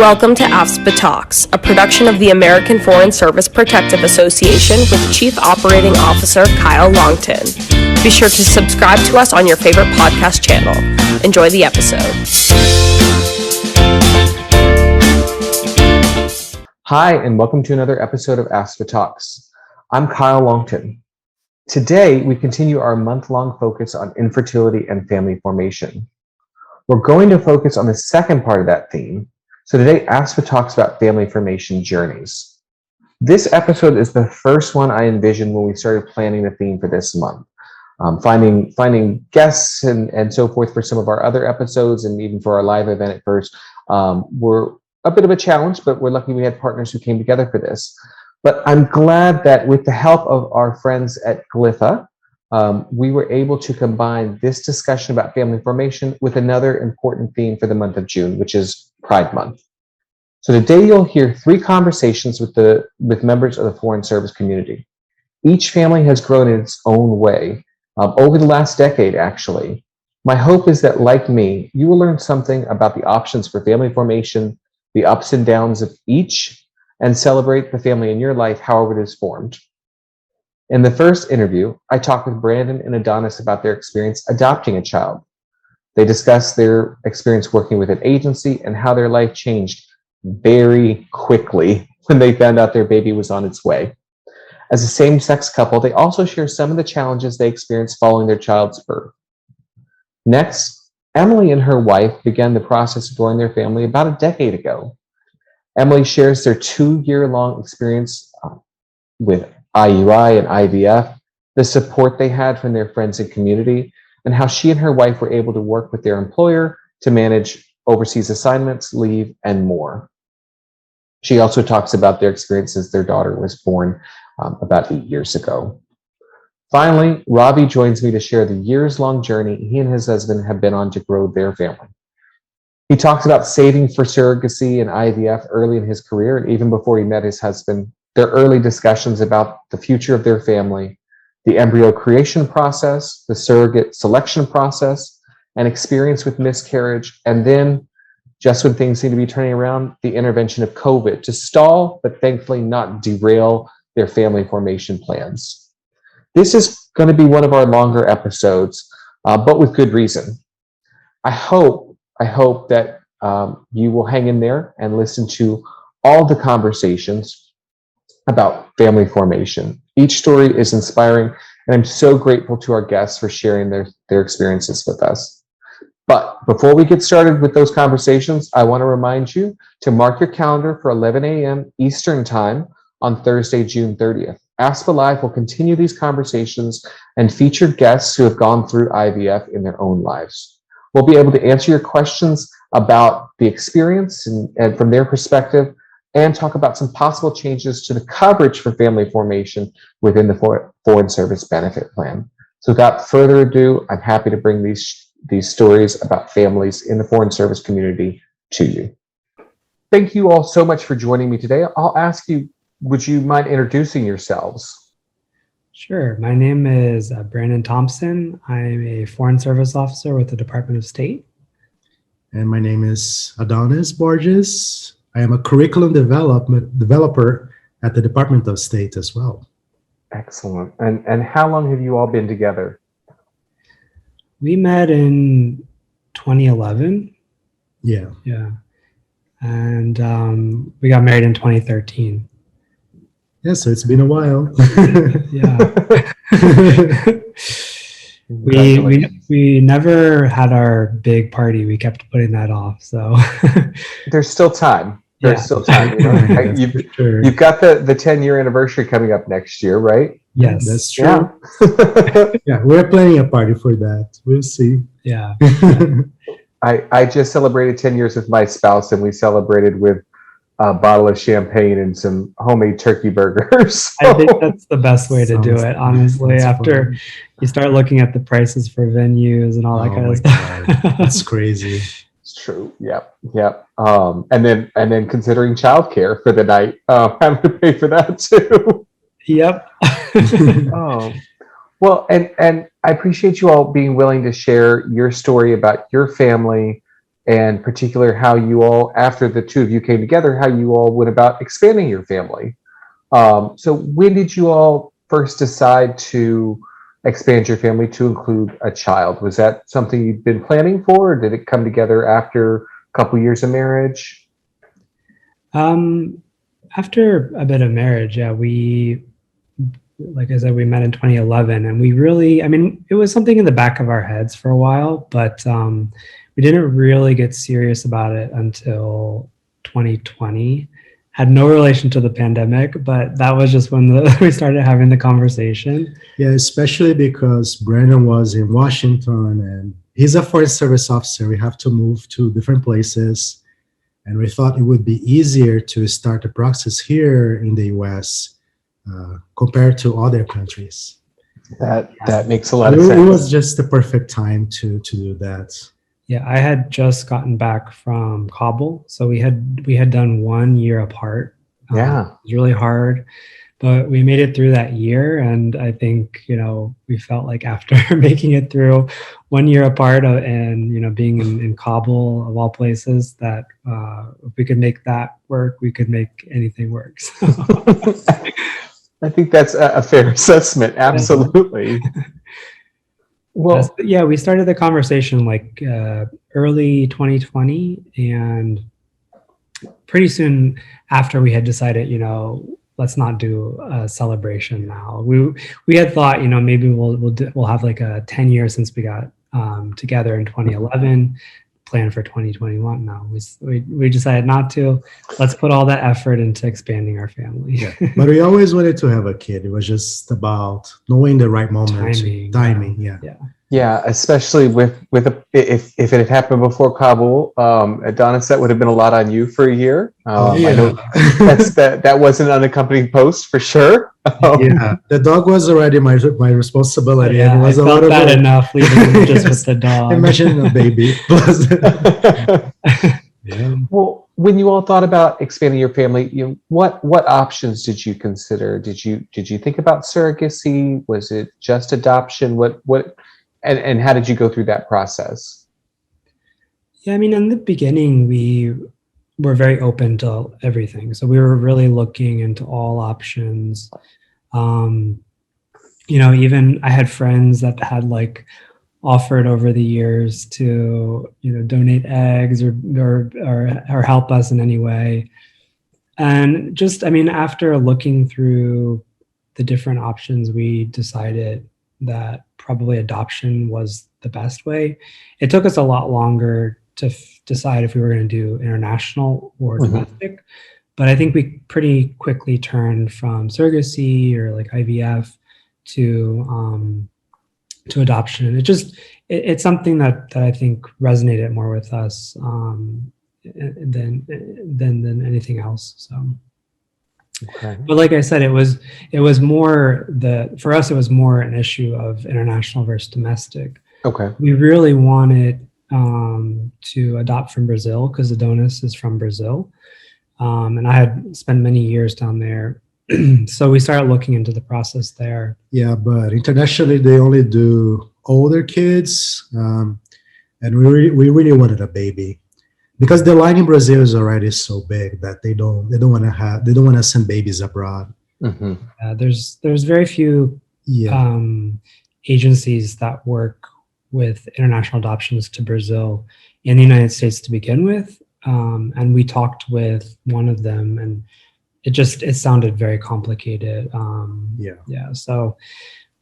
Welcome to AFSPA Talks, a production of the American Foreign Service Protective Association with Chief Operating Officer Kyle Longton. Be sure to subscribe to us on your favorite podcast channel. Enjoy the episode. Hi, and welcome to another episode of AFSPA Talks. I'm Kyle Longton. Today, we continue our month-long focus on infertility and family formation. We're going to focus on the second part of that theme. So today, AFSPA talks about family formation journeys. This episode is the first one I envisioned when we started planning the theme for this month. Finding guests and so forth for some of our other episodes and even for our live event at first were a bit of a challenge, but we're lucky we had partners who came together for this. But I'm glad that with the help of our friends at glifaa, we were able to combine this discussion about family formation with another important theme for the month of June, which is Pride Month. So today you'll hear three conversations with members of the Foreign Service community. Each family has grown in its own way over the last decade, actually. My hope is that, like me, you will learn something about the options for family formation, the ups and downs of each, and celebrate the family in your life, however it is formed. In the first interview, I talked with Brandon and Adonis about their experience adopting a child. They discussed their experience working with an agency and how their life changed very quickly when they found out their baby was on its way. As a same-sex couple, they also share some of the challenges they experienced following their child's birth. Next, Emily and her wife began the process of growing their family about a decade ago. Emily shares their 2-year-long experience with IUI and IVF, the support they had from their friends and community, and how she and her wife were able to work with their employer to manage overseas assignments, leave, and more. She also talks about their experience as their daughter was born about 8 years ago. Finally, Ravi joins me to share the years-long journey he and his husband have been on to grow their family. He talks about saving for surrogacy and IVF early in his career, and even before he met his husband, their early discussions about the future of their family, the embryo creation process, the surrogate selection process, and experience with miscarriage, and then, just when things seem to be turning around, the intervention of COVID to stall, but thankfully not derail their family formation plans. This is going to be one of our longer episodes, but with good reason. I hope that you will hang in there and listen to all the conversations about family formation. Each story is inspiring, and I'm so grateful to our guests for sharing their experiences with us. But before we get started with those conversations, I want to remind you to mark your calendar for 11 a.m. Eastern Time on Thursday, June 30th. AFSPA Live will continue these conversations and feature guests who have gone through IVF in their own lives. We'll be able to answer your questions about the experience and from their perspective, and talk about some possible changes to the coverage for family formation within the Foreign Service Benefit Plan. So without further ado, I'm happy to bring these stories about families in the Foreign Service community to you. Thank you all so much for joining me today. I'll ask you, would you mind introducing yourselves? Sure. My name is Brandon Thompson. I'm a Foreign Service Officer with the Department of State. And my name is Adonis Borges. I am a curriculum developer at the Department of State as well. Excellent. And how long have you all been together? We met in 2011. Yeah. And we got married in 2013. Yeah, so it's been a while. Yeah. We never had our big party. We kept putting that off. So there's still time. There's still time. You know? You've got the 10-year anniversary coming up next year, right? Yes, that's true. Yeah, we're planning a party for that. We'll see. Yeah. I just celebrated 10 years with my spouse, and we celebrated with a bottle of champagne and some homemade turkey burgers. I think that's the best way to do it, honestly, after you start looking at the prices for venues and all that kind of stuff. That's crazy. It's true. Yep. And then considering childcare for the night, having to pay for that too. Yep. Well, and I appreciate you all being willing to share your story about your family and particular how you all, after the two of you came together, how you all went about expanding your family. So when did you all first decide to expand your family to include a child? Was that something you'd been planning for, or did it come together after a couple years of marriage? After a bit of marriage, yeah, like I said, we met in 2011, and we really, I mean, it was something in the back of our heads for a while, but we didn't really get serious about it until 2020. Had no relation to the pandemic, but that was just when we started having the conversation. Yeah, especially because Brandon was in Washington and he's a foreign service officer. We have to move to different places. And we thought it would be easier to start the process here in the US compared to other countries. That makes a lot of sense. It was just the perfect time to do that. Yeah, I had just gotten back from Kabul, so we had done 1 year apart. Yeah, it was really hard, but we made it through that year, and I think we felt like after making it through 1 year apart and being in Kabul of all places, that if we could make that work, we could make anything work. So. I think that's a fair assessment. Absolutely. Well, yeah, we started the conversation like early 2020, and pretty soon after we had decided, let's not do a celebration now. We had thought, maybe we'll have like a 10 years since we got together in 2011. Plan for 2021. No, we decided not to. Let's put all that effort into expanding our family. Yeah. But we always wanted to have a kid. It was just about knowing the right moment, timing. Yeah, especially if it had happened before Kabul, Adonis, that would have been a lot on you for a year. I know that was an unaccompanied post for sure. Yeah, the dog was already my responsibility. Yeah, and it was I felt bad enough leaving him just with the dog. Imagine a baby. Yeah. Well, when you all thought about expanding your family, what options did you consider? Did you think about surrogacy? Was it just adoption? And how did you go through that process? Yeah, I mean, in the beginning, we were very open to everything. So we were really looking into all options. Even I had friends that had like offered over the years to, donate eggs or help us in any way. And just, after looking through the different options, we decided that probably adoption was the best way. It took us a lot longer to decide if we were going to do international or domestic, but I think we pretty quickly turned from surrogacy or like IVF to adoption. It's something that I think resonated more with us than anything else. So. Okay. But like I said, it was more for us, it was more an issue of international versus domestic. Okay. We really wanted to adopt from Brazil because Adonis is from Brazil. And I had spent many years down there. So we started looking into the process there. Yeah, but internationally, they only do older kids. And we really wanted a baby. Because the line in Brazil is already so big that they don't want to send babies abroad. Mm-hmm. There's very few agencies that work with international adoptions to Brazil in the United States to begin with, and we talked with one of them, and it sounded very complicated. So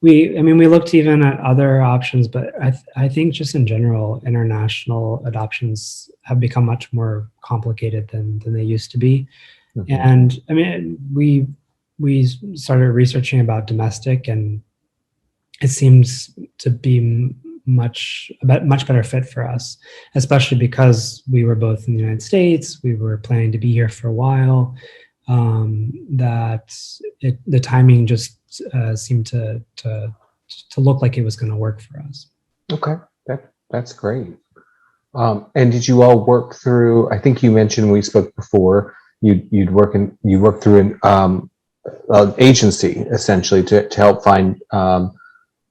we looked even at other options, but I think just in general, international adoptions have become much more complicated than they used to be. Mm-hmm. And we started researching about domestic, and it seems to be much better fit for us, especially because we were both in the United States. We were planning to be here for a while. The timing just seemed to look like it was going to work for us. Okay, that's great. And did you all work through? I think you mentioned when we spoke before, you worked through an agency essentially to help find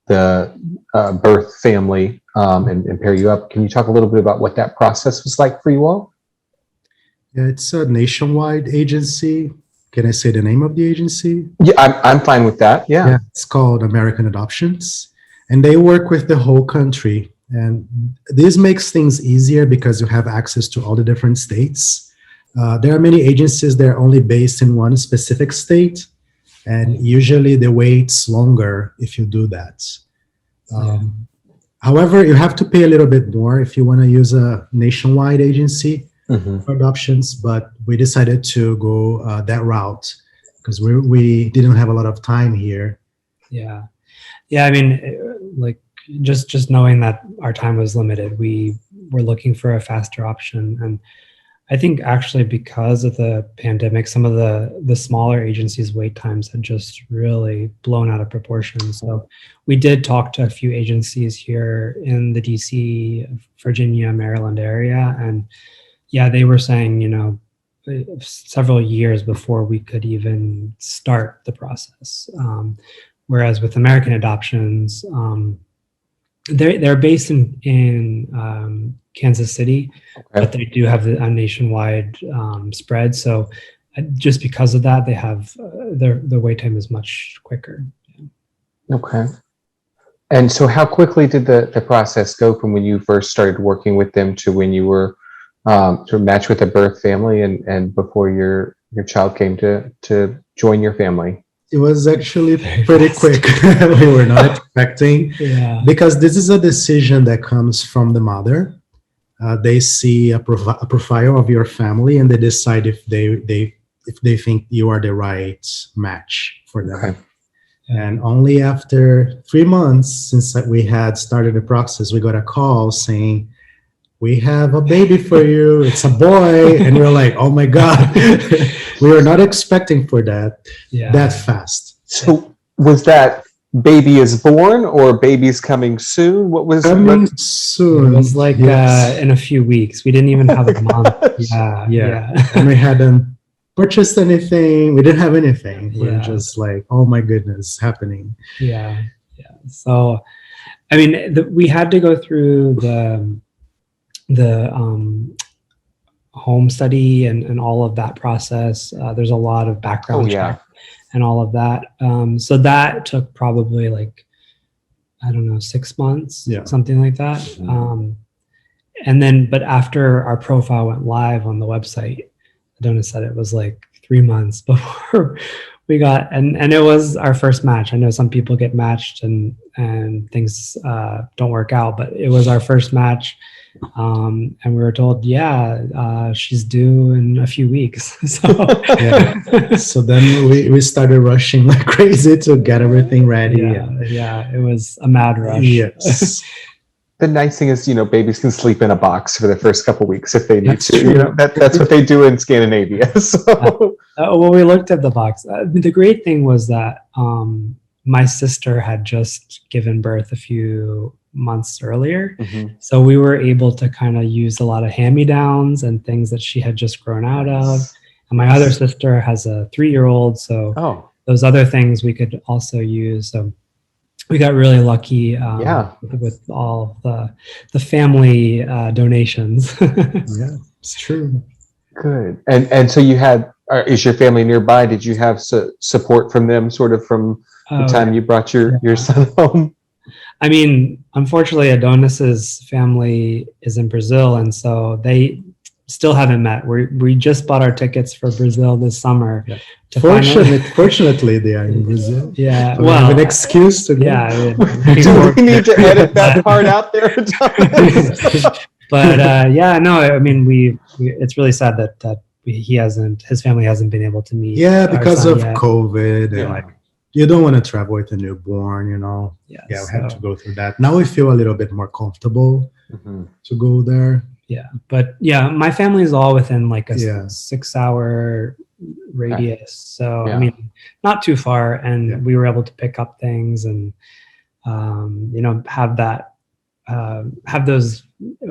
birth family and pair you up. Can you talk a little bit about what that process was like for you all? Yeah, it's a nationwide agency. Can I say the name of the agency? Yeah, I'm fine with that. Yeah. It's called American Adoptions, and they work with the whole country. And this makes things easier because you have access to all the different states. There are many agencies that are only based in one specific state, and usually the wait's longer if you do that. However, you have to pay a little bit more if you want to use a nationwide agency for adoptions, but we decided to go that route because we didn't have a lot of time here. Yeah. I mean, like just knowing that our time was limited, we were looking for a faster option. And I think actually because of the pandemic, some of the smaller agencies' wait times had just really blown out of proportion. So we did talk to a few agencies here in the DC, Virginia, Maryland area. And yeah, they were saying, several years before we could even start the process. Whereas with American Adoptions, they're based in Kansas City, but they do have a nationwide spread. So just because of that, they have their wait time is much quicker. Okay. And so how quickly did the process go from when you first started working with them to when you were sort of matched with a birth family and before your child came to join your family? It was actually pretty quick. We were not expecting, because this is a decision that comes from the mother. They see a profile of your family and they decide if they think you are the right match for them. Okay. And only after 3 months since we had started the process, we got a call saying, "We have a baby for you. It's a boy." And we were like, "Oh my God." We were not expecting for that fast. So was that baby is born or baby's coming soon? What was coming soon? It was like in a few weeks. We didn't even have a month. Yeah. And we hadn't purchased anything. We didn't have anything. We were just like, oh my goodness, happening. Yeah. So, I mean, we had to go through the home study and all of that process. There's a lot of background check and all of that. So that took probably 6 months, something like that. And then, but after our profile went live on the website, Adonis said it was 3 months before we got, and it was our first match. I know some people get matched and things don't work out, but it was our first match. And we were told, she's due in a few weeks. So then we started rushing like crazy to get everything ready. It was a mad rush. Yes. The nice thing is, babies can sleep in a box for the first couple weeks if they need to. That's what they do in Scandinavia. So, well, we looked at the box. The great thing was that my sister had just given birth a few months earlier. So we were able to kind of use a lot of hand-me-downs and things that she had just grown out of. And my other sister has a 3-year-old. So those other things we could also use. So we got really lucky with all the family donations. Yeah, it's true. Good. And so you had, is your family nearby? Did you have support from them sort of from the time you brought your son home? I mean, unfortunately, Adonis's family is in Brazil, and so they still haven't met. We just bought our tickets for Brazil this summer. Yeah. Fortunately, they are in Brazil. Yeah, so we have an excuse to go. Yeah, do we need to edit that part out there? But I mean, it's really sad that his family hasn't been able to meet. Yeah, because of COVID and you don't want to travel with a newborn, we had to go through that. Now we feel a little bit more comfortable to go there. Yeah, but my family is all within a 6-hour radius. So I mean, not too far, and we were able to pick up things and have those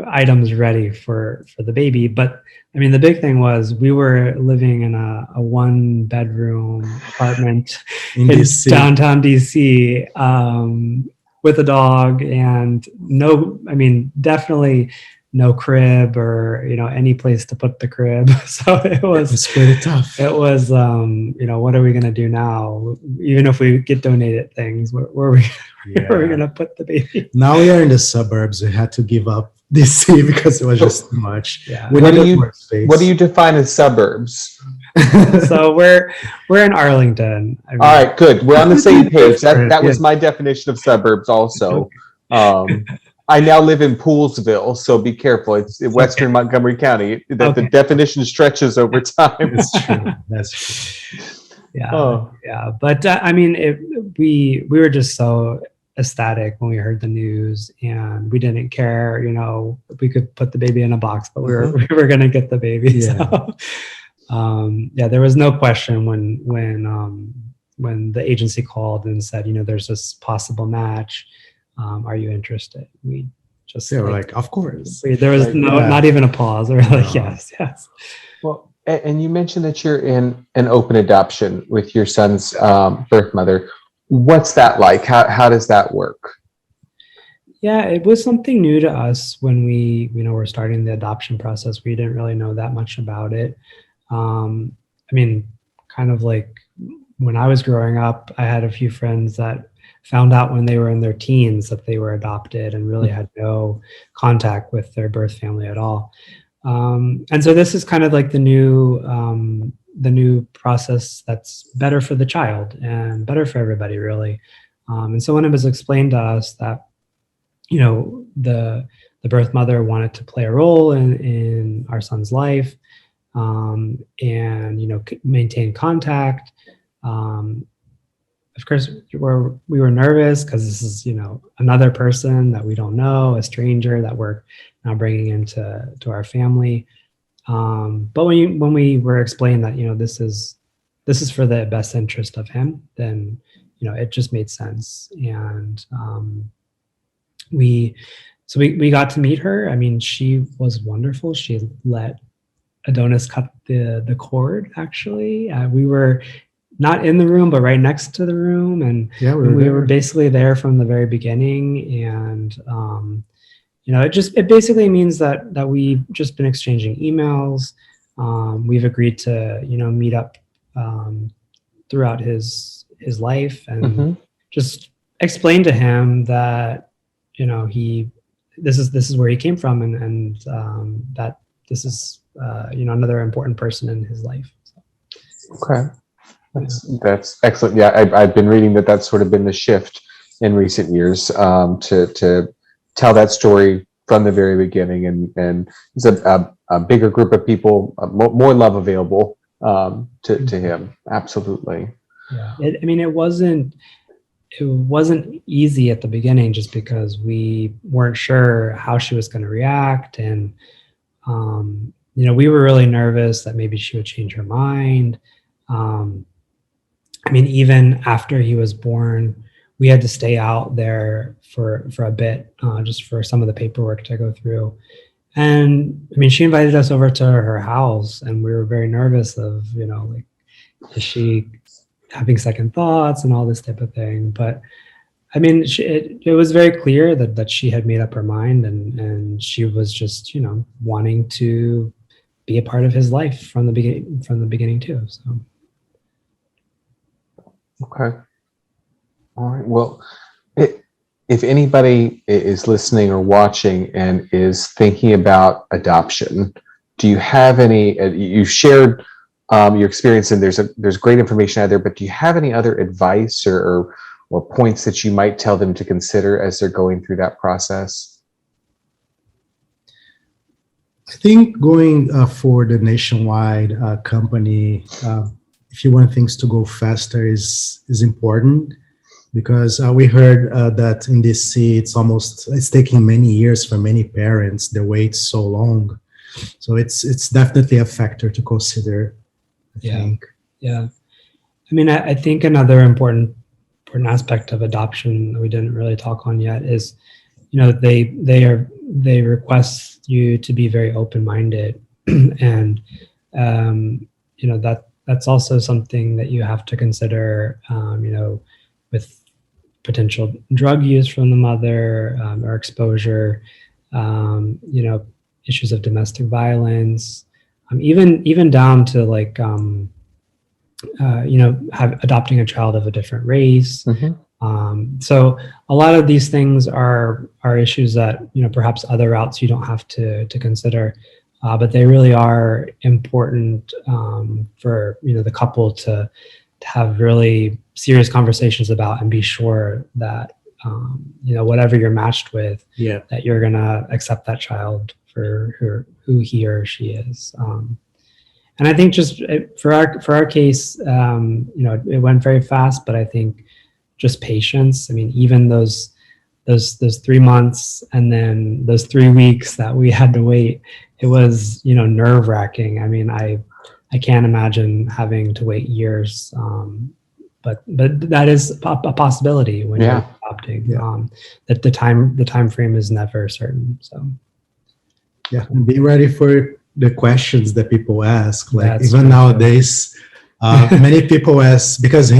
items ready for the baby. But I mean, the big thing was we were living in a 1-bedroom apartment in downtown DC, with a dog, and definitely no crib or, any place to put the crib. So it was pretty tough. It was, what are we going to do now? Even if we get donated things, where are we going to put the baby? Now we are in the suburbs. We had to give up DC because it was just too much. Yeah. What do you define as suburbs? So we're in Arlington. All right, good. We're on the same page. That was my definition of suburbs also. I now live in Poolsville, so be careful. It's in Western Montgomery County. The definition stretches over time. That's true. Yeah. But we were just so ecstatic when we heard the news, and we didn't care, if we could put the baby in a box, but we were going to get the baby. Yeah. So, there was no question when the agency called and said, there's this possible match. Are you interested? We just we're like, of course. There was not even a pause. We're like, yes. Well, and you mentioned that you're in an open adoption with your son's birth mother. What's that like? How does that work? Yeah, it was something new to us when we, were starting the adoption process. We didn't really know that much about it. Kind of like when I was growing up, I had a few friends that found out when they were in their teens that they were adopted and really had no contact with their birth family at all. And so this is kind of like the new process that's better for the child and better for everybody, really. And so when it was explained to us that, the birth mother wanted to play a role in our son's life, and, maintain contact, of course, we were nervous because this is, another person that we don't know, a stranger that we're now bringing into our family. But when we were explained that, this is for the best interest of him, then, it just made sense. And we got to meet her. She was wonderful. She let Adonis cut the cord, actually. We were not in the room, but right next to the room. And we were basically there from the very beginning. And, it basically means that we've just been exchanging emails. We've agreed to, meet up throughout his life and just explain to him that, this is where he came from, and that this is, another important person in his life. So. Okay. That's excellent. Yeah, I've been reading that that's sort of been the shift in recent years, to tell that story from the very beginning, and it's a bigger group of people, more love available to him. Absolutely. Yeah. It wasn't easy at the beginning, just because we weren't sure how she was going to react, and we were really nervous that maybe she would change her mind. Even after he was born, we had to stay out there for a bit, just for some of the paperwork to go through. And she invited us over to her house, and we were very nervous of, is she having second thoughts and all this type of thing. But it was very clear that she had made up her mind, and she was just, wanting to be a part of his life from the beginning too. So. Okay. All right. Well, if anybody is listening or watching and is thinking about adoption, do you have any? You shared your experience, and there's great information out there. But do you have any other advice or points that you might tell them to consider as they're going through that process? I think going for the nationwide company, if you want things to go faster, is important, because we heard that in DC it's taking many years for many parents. The wait's so long, so it's definitely a factor to consider, I think. Yeah. I think another important aspect of adoption that we didn't really talk on yet is, they request you to be very open-minded, and that's also something that you have to consider, with potential drug use from the mother, or exposure, issues of domestic violence, even down to like, adopting a child of a different race. So a lot of these things are issues that, perhaps other routes you don't have to consider, but they really are important for, the couple to have really serious conversations about and be sure that, whatever you're matched with, that you're going to accept that child for who he or she is. And I think just for our case, it went very fast, but I think just patience. I mean, even those 3 months and then those 3 weeks that we had to wait, it was, nerve wracking. I mean, I can't imagine having to wait years. But that is a possibility when you're adopting. That the time frame is never certain. So and be ready for the questions that people ask. Like That's even true. nowadays, many people ask, because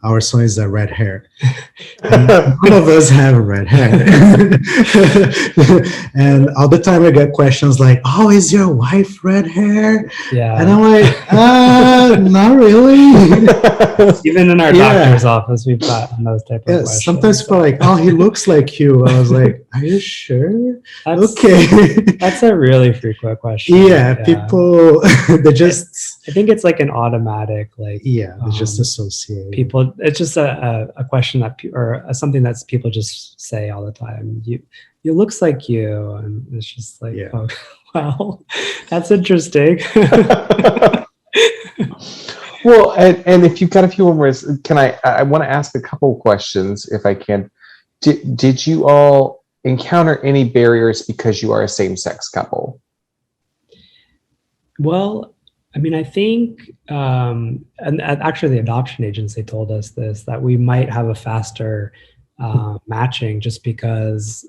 our son is a red hair. And none of us have red hair. And all the time I get questions like, "Oh, is your wife red hair?" Yeah. And I'm like, not really. Even in our doctor's office, we've gotten those type of questions. Sometimes people are like, "Oh, he looks like you." I was like, "Are you sure?" Okay. That's a really frequent question. People, they just... I think it's like an automatic, like... they just associate. People, it's just a question that, or something that people just say all the time. You looks like you, and it's just like, oh, well, that's interesting. Well, and if you've got a few more, I want to ask a couple questions if I can. Did you all encounter any barriers because you are a same-sex couple? Well, I mean, I think, and actually the adoption agency told us this, that we might have a faster matching just because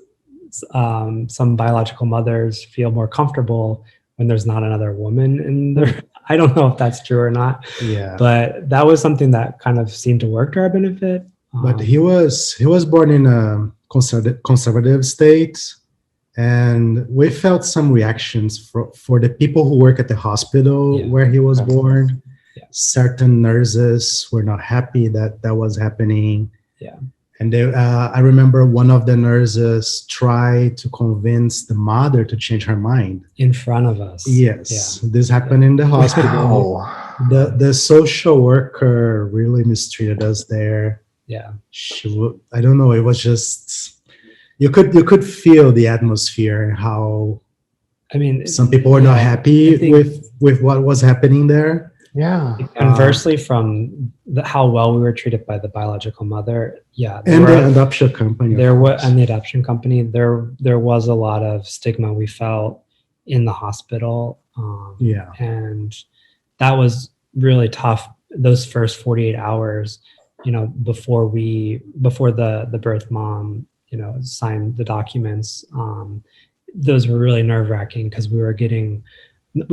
some biological mothers feel more comfortable when there's not another woman in there. I don't know if that's true or not. But that was something that kind of seemed to work to our benefit. But he was born in a conservative state, and we felt some reactions for the people who work at the hospital where he was born. Certain nurses were not happy that was happening. And I remember one of the nurses tried to convince the mother to change her mind. In front of us. Yes. This happened in the hospital. Wow. The social worker really mistreated us there. I don't know, it was just, you could feel the atmosphere, how, I mean, some people were not happy with what was happening there. Conversely, from how well we were treated by the biological mother, and the adoption company. And the adoption company, there was a lot of stigma we felt in the hospital. And that was really tough. Those first 48 hours, before the birth mom, signed the documents. Those were really nerve-wracking because we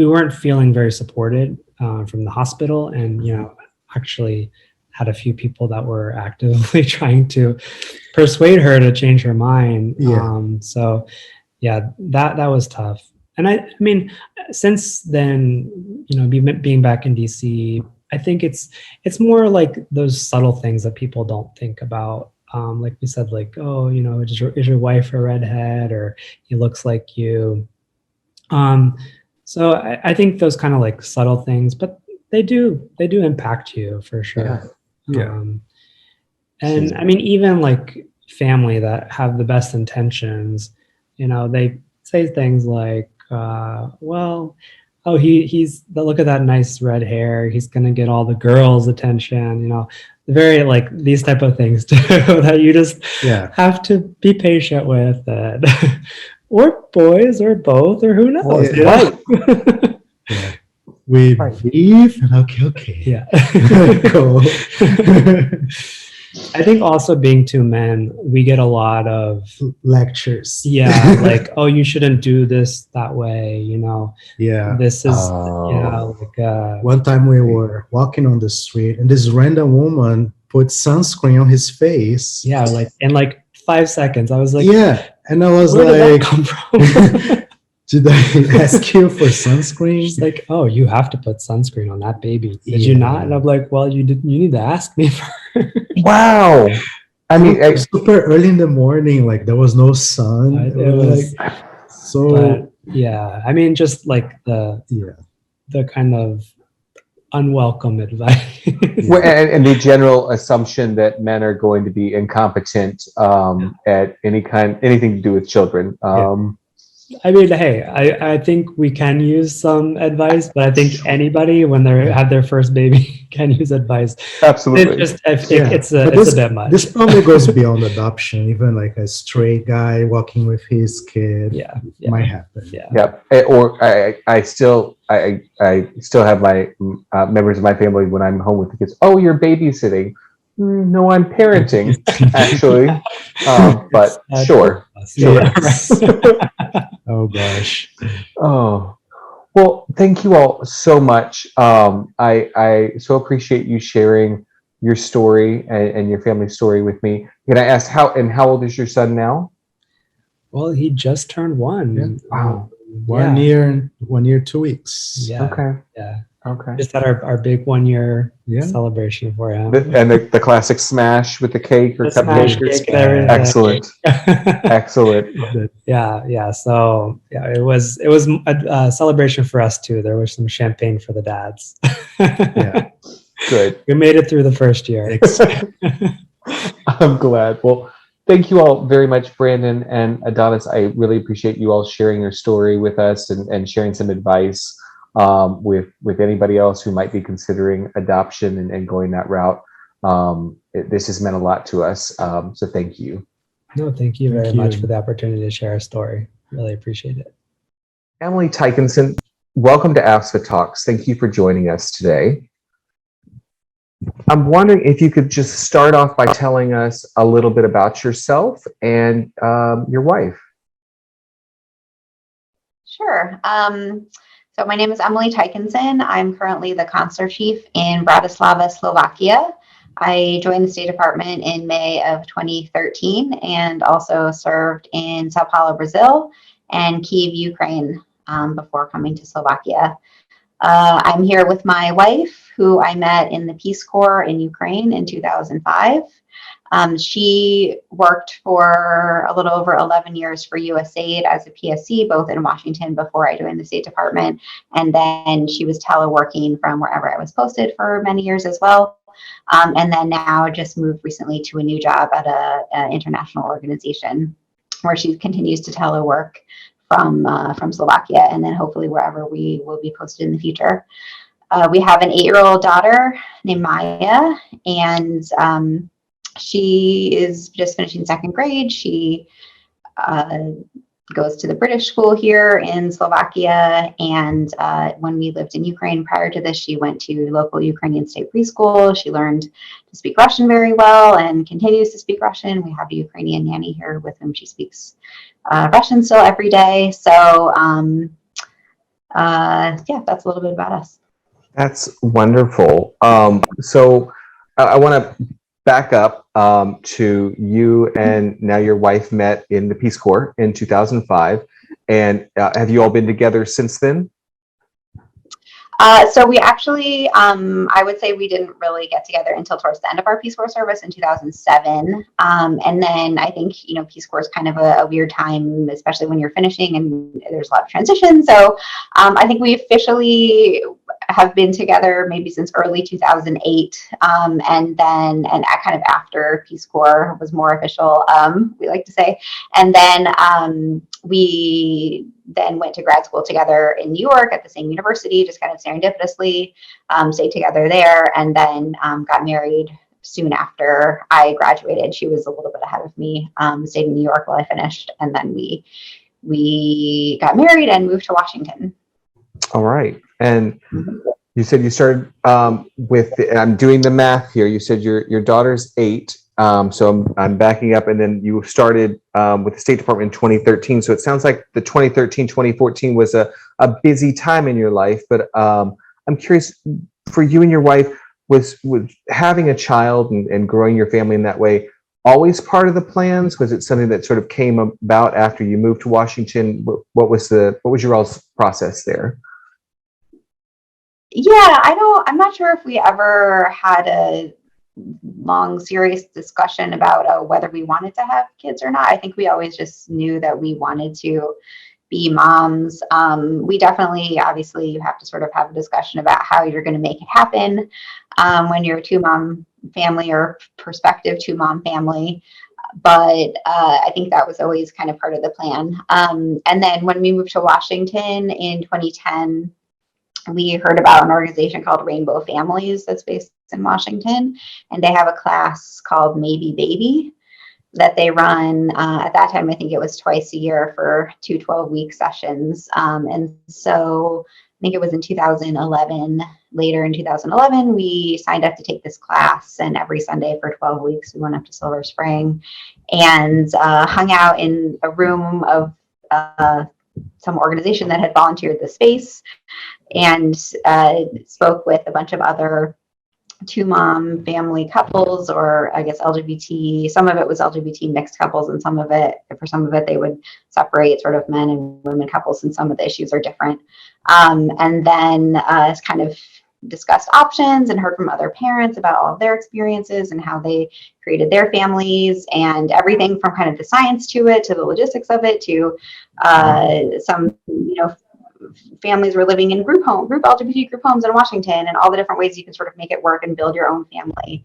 weren't feeling very supported from the hospital, and actually had a few people that were actively trying to persuade her to change her mind. So that was tough. And I mean, since then, being back in DC, I think it's more like those subtle things that people don't think about. Like we said, like, oh, is your wife a redhead, or he looks like you. So I think those kind of like subtle things, but they do impact you for sure. And I mean, even like family that have the best intentions, they say things like, well, oh, look at that nice red hair. He's going to get all the girls' attention, very like these type of things too, that you just have to be patient with it. Or boys, or both, or who knows? We leave, and okay. Cool. I think also being two men, we get a lot of lectures. Like, oh, you shouldn't do this that way, This is, one time we were walking on the street, and this random woman put sunscreen on his face. Yeah, like in like 5 seconds. I was like, Yeah, and I was where did like, that come from? did I ask you for sunscreen? She's like, oh, you have to put sunscreen on that baby. Did you not? And I'm like, well, you need to ask me first. Wow. I mean, Super early in the morning, like there was no sun. It was like, so but yeah, I mean, just like the kind of unwelcome advice. well, and the general assumption that men are going to be incompetent at anything to do with children. I mean, hey, I think we can use some advice, but I think anybody when they have their first baby can use advice. Absolutely. It's a bit much. This probably goes beyond adoption. Even like a straight guy walking with his kid, might happen. Yeah. Or I still have my members of my family when I'm home with the kids. Oh, you're babysitting. No, I'm parenting, actually. But sure. Oh gosh. Oh, well, thank you all so much. I so appreciate you sharing your story and your family story with me. Can I ask how old is your son now? Well, he just turned 1. Yeah. Wow. 1 year, 1 year, 2 weeks. Yeah. Okay. Yeah. Okay. Just had our big 1 year celebration for him. And the classic smash with the cake or smash cupcake. cake, everything. Excellent. Excellent. Yeah. So it was a celebration for us too. There was some champagne for the dads. Yeah. Good. We made it through the first year. I'm glad. Well, thank you all very much, Brandon and Adonis. I really appreciate you all sharing your story with us and sharing some advice with anybody else who might be considering adoption and going that route. This has meant a lot to us. So thank you. No, thank you very much for the opportunity to share our story. Really appreciate it. Emily Tykinson, welcome to AFSPA Talks. Thank you for joining us today. I'm wondering if you could just start off by telling us a little bit about yourself and your wife. Sure. So my name is Emily Tykinson. I'm currently the consular chief in Bratislava, Slovakia. I joined the State Department in May of 2013 and also served in Sao Paulo, Brazil and Kyiv, Ukraine before coming to Slovakia. I'm here with my wife, who I met in the Peace Corps in Ukraine in 2005. She worked for a little over 11 years for USAID as a PSC, both in Washington before I joined the State Department, and then she was teleworking from wherever I was posted for many years as well. And then now just moved recently to a new job at an international organization where she continues to telework from Slovakia, and then hopefully wherever we will be posted in the future. We have an 8-year-old daughter named Maya, and she is just finishing 2nd grade. She goes to the British school here in Slovakia, and when we lived in Ukraine prior to this, she went to local Ukrainian state preschool. She learned to speak Russian very well and continues to speak Russian. We have a Ukrainian nanny here with whom she speaks Russian still every day. So that's a little bit about us. That's wonderful. So I want to back up to you and now your wife met in the Peace Corps in 2005. And have you all been together since then? So we actually, I would say we didn't really get together until towards the end of our Peace Corps service in 2007. And then I think, Peace Corps is kind of a weird time, especially when you're finishing and there's a lot of transition. So I think we officially have been together maybe since early 2008. And kind of after Peace Corps was more official, we like to say. And then we then went to grad school together in New York at the same university, just kind of serendipitously, stayed together there, and then got married soon after I graduated. She was a little bit ahead of me, stayed in New York while I finished, and then we got married and moved to Washington. All right. And you said you started I'm doing the math here. You said your daughter's 8. So I'm backing up, and then you started with the State Department in 2013. So it sounds like the 2013, 2014 was a busy time in your life, but I'm curious, for you and your wife, was having a child and growing your family in that way always part of the plans? Was it something that sort of came about after you moved to Washington? What was your all's process there? Yeah, I'm not sure if we ever had a long, serious discussion about whether we wanted to have kids or not. I think we always just knew that we wanted to be moms. We definitely, obviously, you have to sort of have a discussion about how you're going to make it happen when you're a two-mom family or prospective two-mom family. But I think that was always kind of part of the plan. And then when we moved to Washington in 2010, we heard about an organization called Rainbow Families that's based in Washington, and they have a class called Maybe Baby that they run. At that time, I think it was twice a year for 2 12-week sessions. And so I think it was in 2011, later in 2011, we signed up to take this class, and every Sunday for 12 weeks, we went up to Silver Spring and hung out in a room of some organization that had volunteered the space, and spoke with a bunch of other two-mom family couples, or I guess LGBT. Some of it was LGBT mixed couples, and for some of it, they would separate sort of men and women couples, and some of the issues are different. And then kind of discussed options and heard from other parents about all of their experiences and how they created their families, and everything from kind of the science to it, to the logistics of it, to some, families were living in group LGBT group homes in Washington, and all the different ways you can sort of make it work and build your own family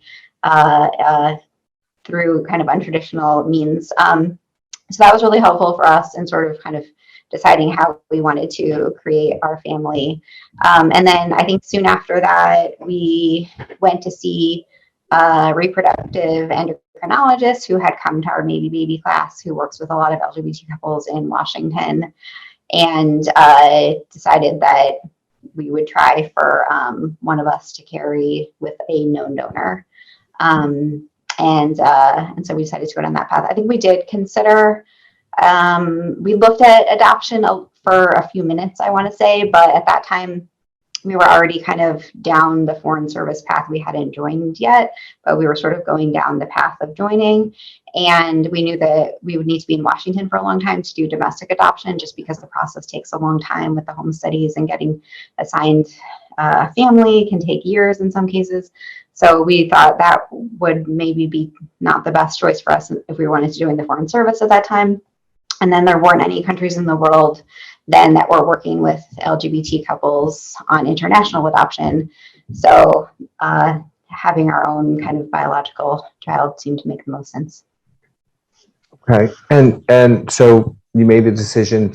through kind of untraditional means. So that was really helpful for us in sort of kind of deciding how we wanted to create our family. And then I think soon after that, we went to see a reproductive endocrinologist who had come to our Maybe Baby class, who works with a lot of LGBT couples in Washington, and decided that we would try for one of us to carry with a known donor. And so we decided to go down that path. I think we did consider, we looked at adoption for a few minutes, I want to say, but at that time, we were already kind of down the foreign service path. We hadn't joined yet, but we were sort of going down the path of joining. And we knew that we would need to be in Washington for a long time to do domestic adoption, just because the process takes a long time with the home studies, and getting assigned family can take years in some cases. So we thought that would maybe be not the best choice for us if we wanted to join the foreign service at that time. And then there weren't any countries in the world then that were working with LGBT couples on international adoption. So having our own kind of biological child seemed to make the most sense. Okay, and so you made the decision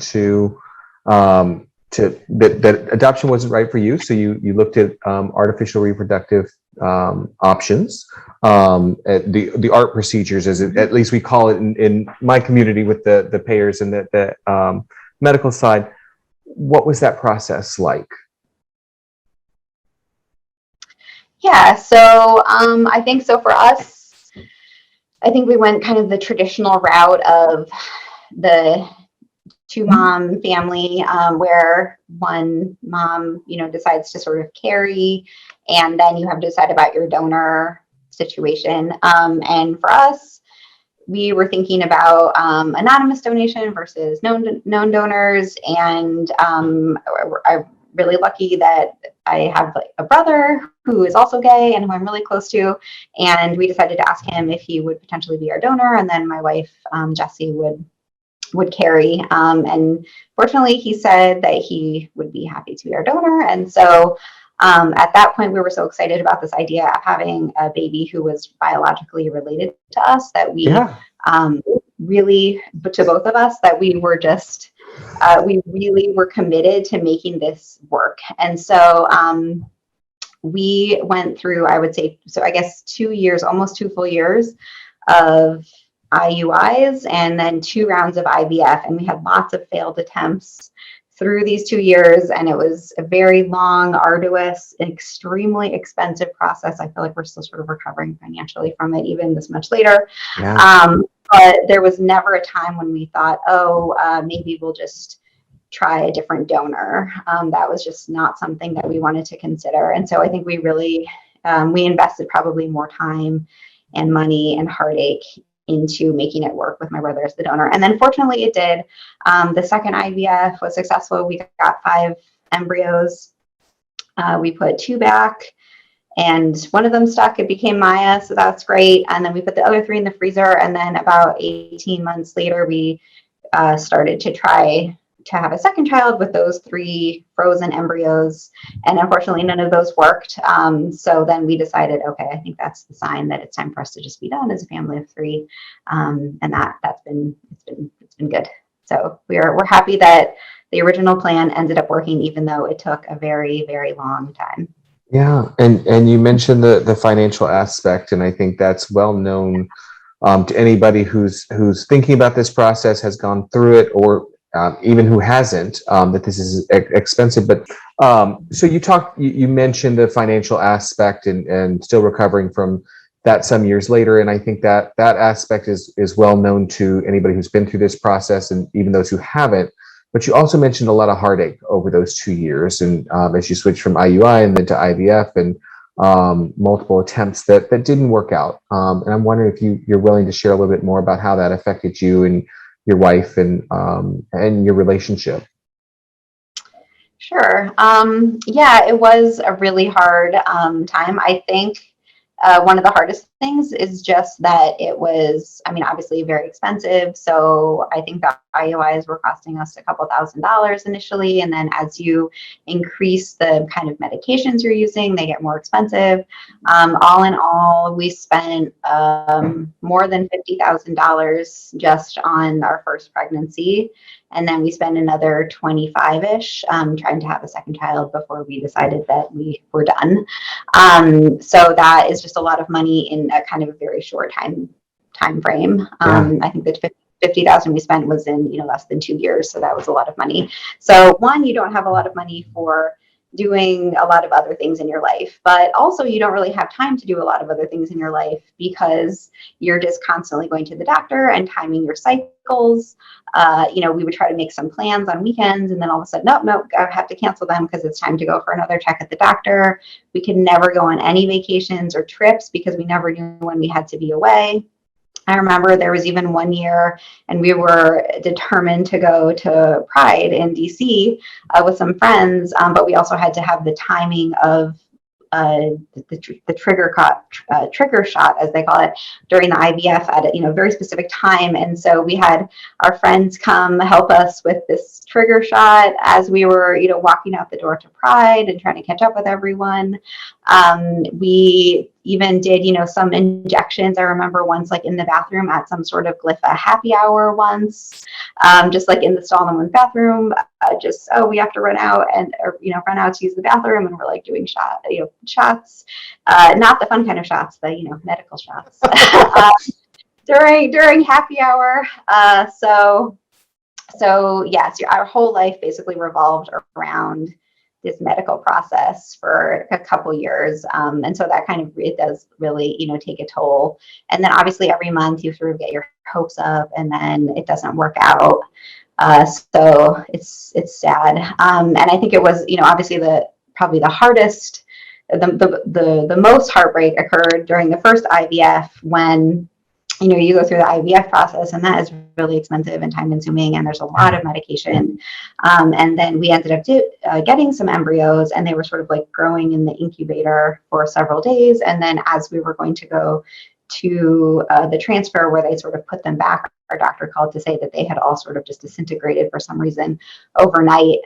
that adoption wasn't right for you, so you looked at artificial reproductive options, at the ART procedures, as at least we call it in my community with the payers and the medical side. What was that process like? Yeah, so I think so for us, I think we went kind of the traditional route of the two-mom family, where one mom, decides to sort of carry, and then you have to decide about your donor situation. And for us, we were thinking about anonymous donation versus known donors, and I'm really lucky that I have a brother who is also gay and who I'm really close to, and we decided to ask him if he would potentially be our donor, and then my wife Jessie would carry. And fortunately, he said that he would be happy to be our donor, and so at that point, we were so excited about this idea of having a baby who was biologically related to us that we really, but to both of us, that we were just, we really were committed to making this work. And so we went through, I would say, so I guess 2 years, almost 2 full years of IUIs, and then 2 rounds of IVF. And we had lots of failed attempts through these 2 years, and it was a very long, arduous, extremely expensive process. I feel like we're still sort of recovering financially from it, even this much later. Yeah. But there was never a time when we thought, maybe we'll just try a different donor. That was just not something that we wanted to consider. And so I think we really we invested probably more time and money and heartache into making it work with my brother as the donor. And then fortunately it did. The second IVF was successful. We got 5 embryos. We put 2 back, and one of them stuck. It became Maya, so that's great. And then we put the other 3 in the freezer. And then about 18 months later, we started to try to have a second child with those 3 frozen embryos. And unfortunately, none of those worked. So then we decided, okay, I think that's the sign that it's time for us to just be done as a family of 3. And it's been good. So we're happy that the original plan ended up working, even though it took a very, very long time. Yeah, and you mentioned the financial aspect, and I think that's well known to anybody who's thinking about this process, has gone through it, or even who hasn't, that this is expensive. But so you mentioned the financial aspect and still recovering from that some years later, and I think that aspect is well known to anybody who's been through this process, and even those who haven't. But you also mentioned a lot of heartache over those 2 years, and as you switched from IUI and then to IVF, and multiple attempts that didn't work out. And I'm wondering if you're willing to share a little bit more about how that affected you and your wife and your relationship. Sure. Yeah, it was a really hard time. I think one of the hardest things is just that it was, I mean, obviously very expensive. So I think the IUIs were costing us a couple $1,000s initially. And then as you increase the kind of medications you're using, they get more expensive. All in all, we spent more than $50,000 just on our first pregnancy. And then we spent another 25-ish trying to have a second child before we decided that we were done. So that is just a lot of money in a kind of a very short time frame. I think that 50,000 we spent was in less than 2 years, so that was a lot of money. So one, you don't have a lot of money for doing a lot of other things in your life, but also you don't really have time to do a lot of other things in your life because you're just constantly going to the doctor and timing your cycles. We would try to make some plans on weekends, and then all of a sudden, nope, I have to cancel them because it's time to go for another check at the doctor. We could never go on any vacations or trips because we never knew when we had to be away. I remember there was even one year, and we were determined to go to Pride in DC with some friends, but we also had to have the timing of the trigger shot, as they call it, during the IVF at a very specific time. And so we had our friends come help us with this trigger shot as we were walking out the door to Pride and trying to catch up with everyone. We even did some injections. I remember once, like in the bathroom at some sort of glifaa happy hour once, just like in the stall in one's bathroom, we have to run out to use the bathroom, and we're like doing shots, not the fun kind of shots, the medical shots during happy hour. So yes, our whole life basically revolved around this medical process for a couple years. And so that it does really, take a toll. And then obviously every month you sort of get your hopes up, and then it doesn't work out. So it's sad. And I think it was, obviously probably the hardest, the most heartbreak occurred during the first IVF when, you go through the IVF process, and that is really expensive and time consuming, and there's a lot of medication. And then we ended up getting some embryos, and they were sort of like growing in the incubator for several days. And then as we were going to go to the transfer where they sort of put them back, our doctor called to say that they had all sort of just disintegrated for some reason overnight,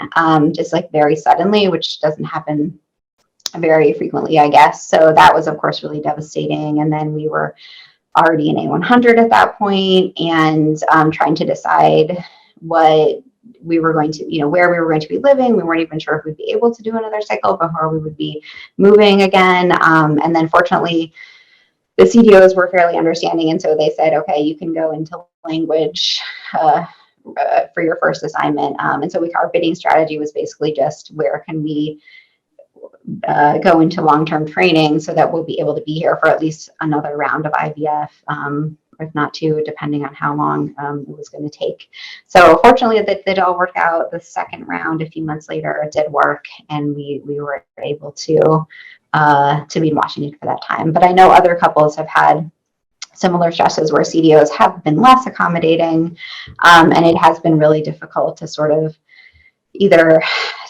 just like very suddenly, which doesn't happen very frequently, I guess. So that was, of course, really devastating. And then we were already in A100 at that point, and trying to decide what we were going to, where we were going to be living. We weren't even sure if we'd be able to do another cycle before we would be moving again. And then fortunately, the CDOs were fairly understanding, and so they said, okay, you can go into language for your first assignment. And so our bidding strategy was basically just, where can we go into long-term training so that we'll be able to be here for at least another round of IVF, if not 2, depending on how long it was going to take. So fortunately, that did all work out. The second round, a few months later, it did work, and we were able to to be in Washington for that time. But I know other couples have had similar stresses where CDOs have been less accommodating, and it has been really difficult to sort of either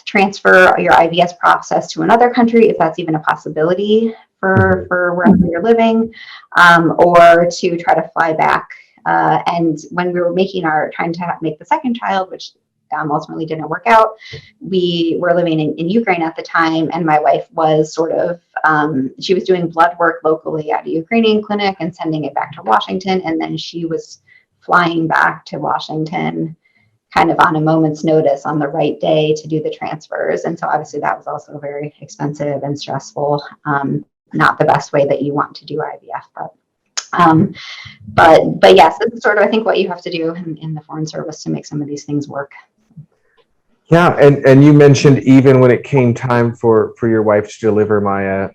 transfer your IVF process to another country, if that's even a possibility for wherever you're living, or to try to fly back. And when we were trying to make the second child, which ultimately didn't work out, we were living in Ukraine at the time, and my wife was sort of, she was doing blood work locally at a Ukrainian clinic and sending it back to Washington, and then she was flying back to Washington kind of on a moment's notice on the right day to do the transfers. And so obviously that was also very expensive and stressful. Not the best way that you want to do IVF, but yes, this is sort of, I think, what you have to do in the Foreign Service to make some of these things work. Yeah, and you mentioned even when it came time for your wife to deliver Maya,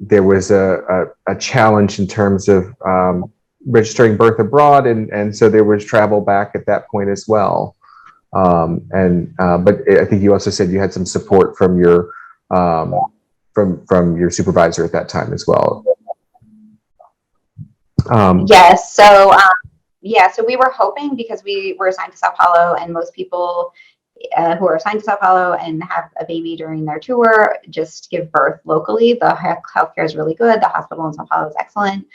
there was a challenge in terms of registering birth abroad, and so there was travel back at that point as well. But I think you also said you had some support from your from your supervisor at that time as well. Yes. So we were hoping, because we were assigned to Sao Paulo, and most people who are assigned to Sao Paulo and have a baby during their tour just give birth locally. The healthcare is really good. The hospital in Sao Paulo is excellent.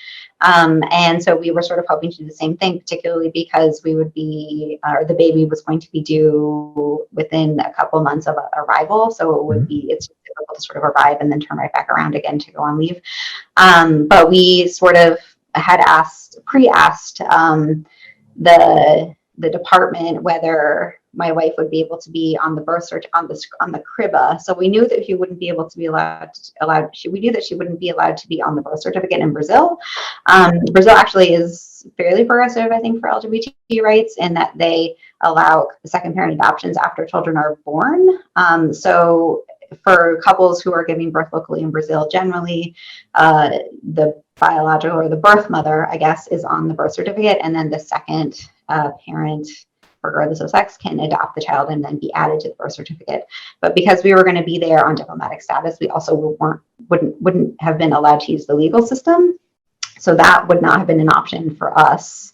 And so we were sort of hoping to do the same thing, particularly because we would be, or the baby was going to be due within a couple months of arrival. So it would be, it's difficult to sort of arrive and then turn right back around again to go on leave. But we sort of had pre-asked the department whether my wife would be able to be on the birth cert on the cribba. So we knew that she wouldn't be able to be we knew that she wouldn't be allowed to be on the birth certificate in Brazil. Brazil actually is fairly progressive, I think, for LGBT rights, in that they allow second parent adoptions after children are born. So for couples who are giving birth locally in Brazil, generally, the biological, or the birth mother, I guess, is on the birth certificate, and then the second parent, regardless of sex, can adopt the child and then be added to the birth certificate. But because we were going to be there on diplomatic status, we also wouldn't have been allowed to use the legal system. So that would not have been an option for us.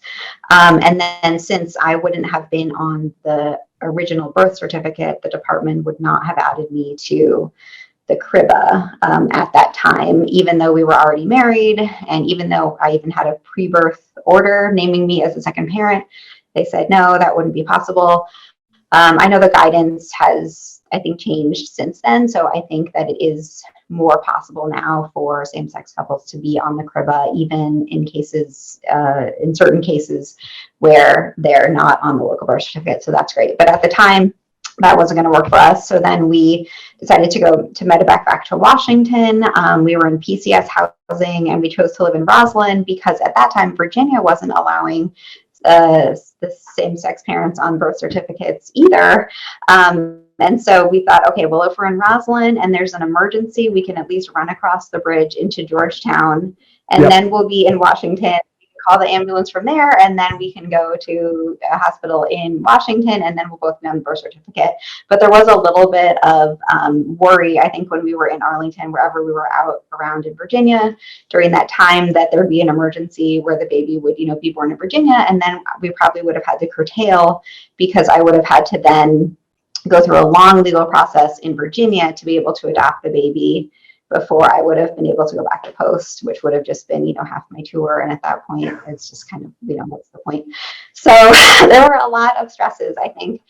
And then since I wouldn't have been on the original birth certificate, the department would not have added me to the cribba at that time, even though we were already married, and even though I even had a pre-birth order naming me as a second parent. They said, no, that wouldn't be possible. I know the guidance has, I think, changed since then. So I think that it is more possible now for same-sex couples to be on the cribba, even in cases, in certain cases where they're not on the local birth certificate. So that's great. But at the time, that wasn't going to work for us. So then we decided to go to medevac back to Washington. We were in PCS housing, and we chose to live in Roslyn because at that time, Virginia wasn't allowing the same-sex parents on birth certificates either. And so we thought, okay, well, if we're in Roslyn and there's an emergency, we can at least run across the bridge into Georgetown, and then we'll be in Washington. We can call the ambulance from there, and then we can go to a hospital in Washington, and then we'll both be on the birth certificate. But there was a little bit of worry, I think, when we were in Arlington, wherever we were out around in Virginia during that time, that there would be an emergency where the baby would, be born in Virginia, and then we probably would have had to curtail, because I would have had to then go through a long legal process in Virginia to be able to adopt the baby before I would have been able to go back to post, which would have just been, half my tour. And at that point, it's just kind of, what's the point? So there were a lot of stresses, I think.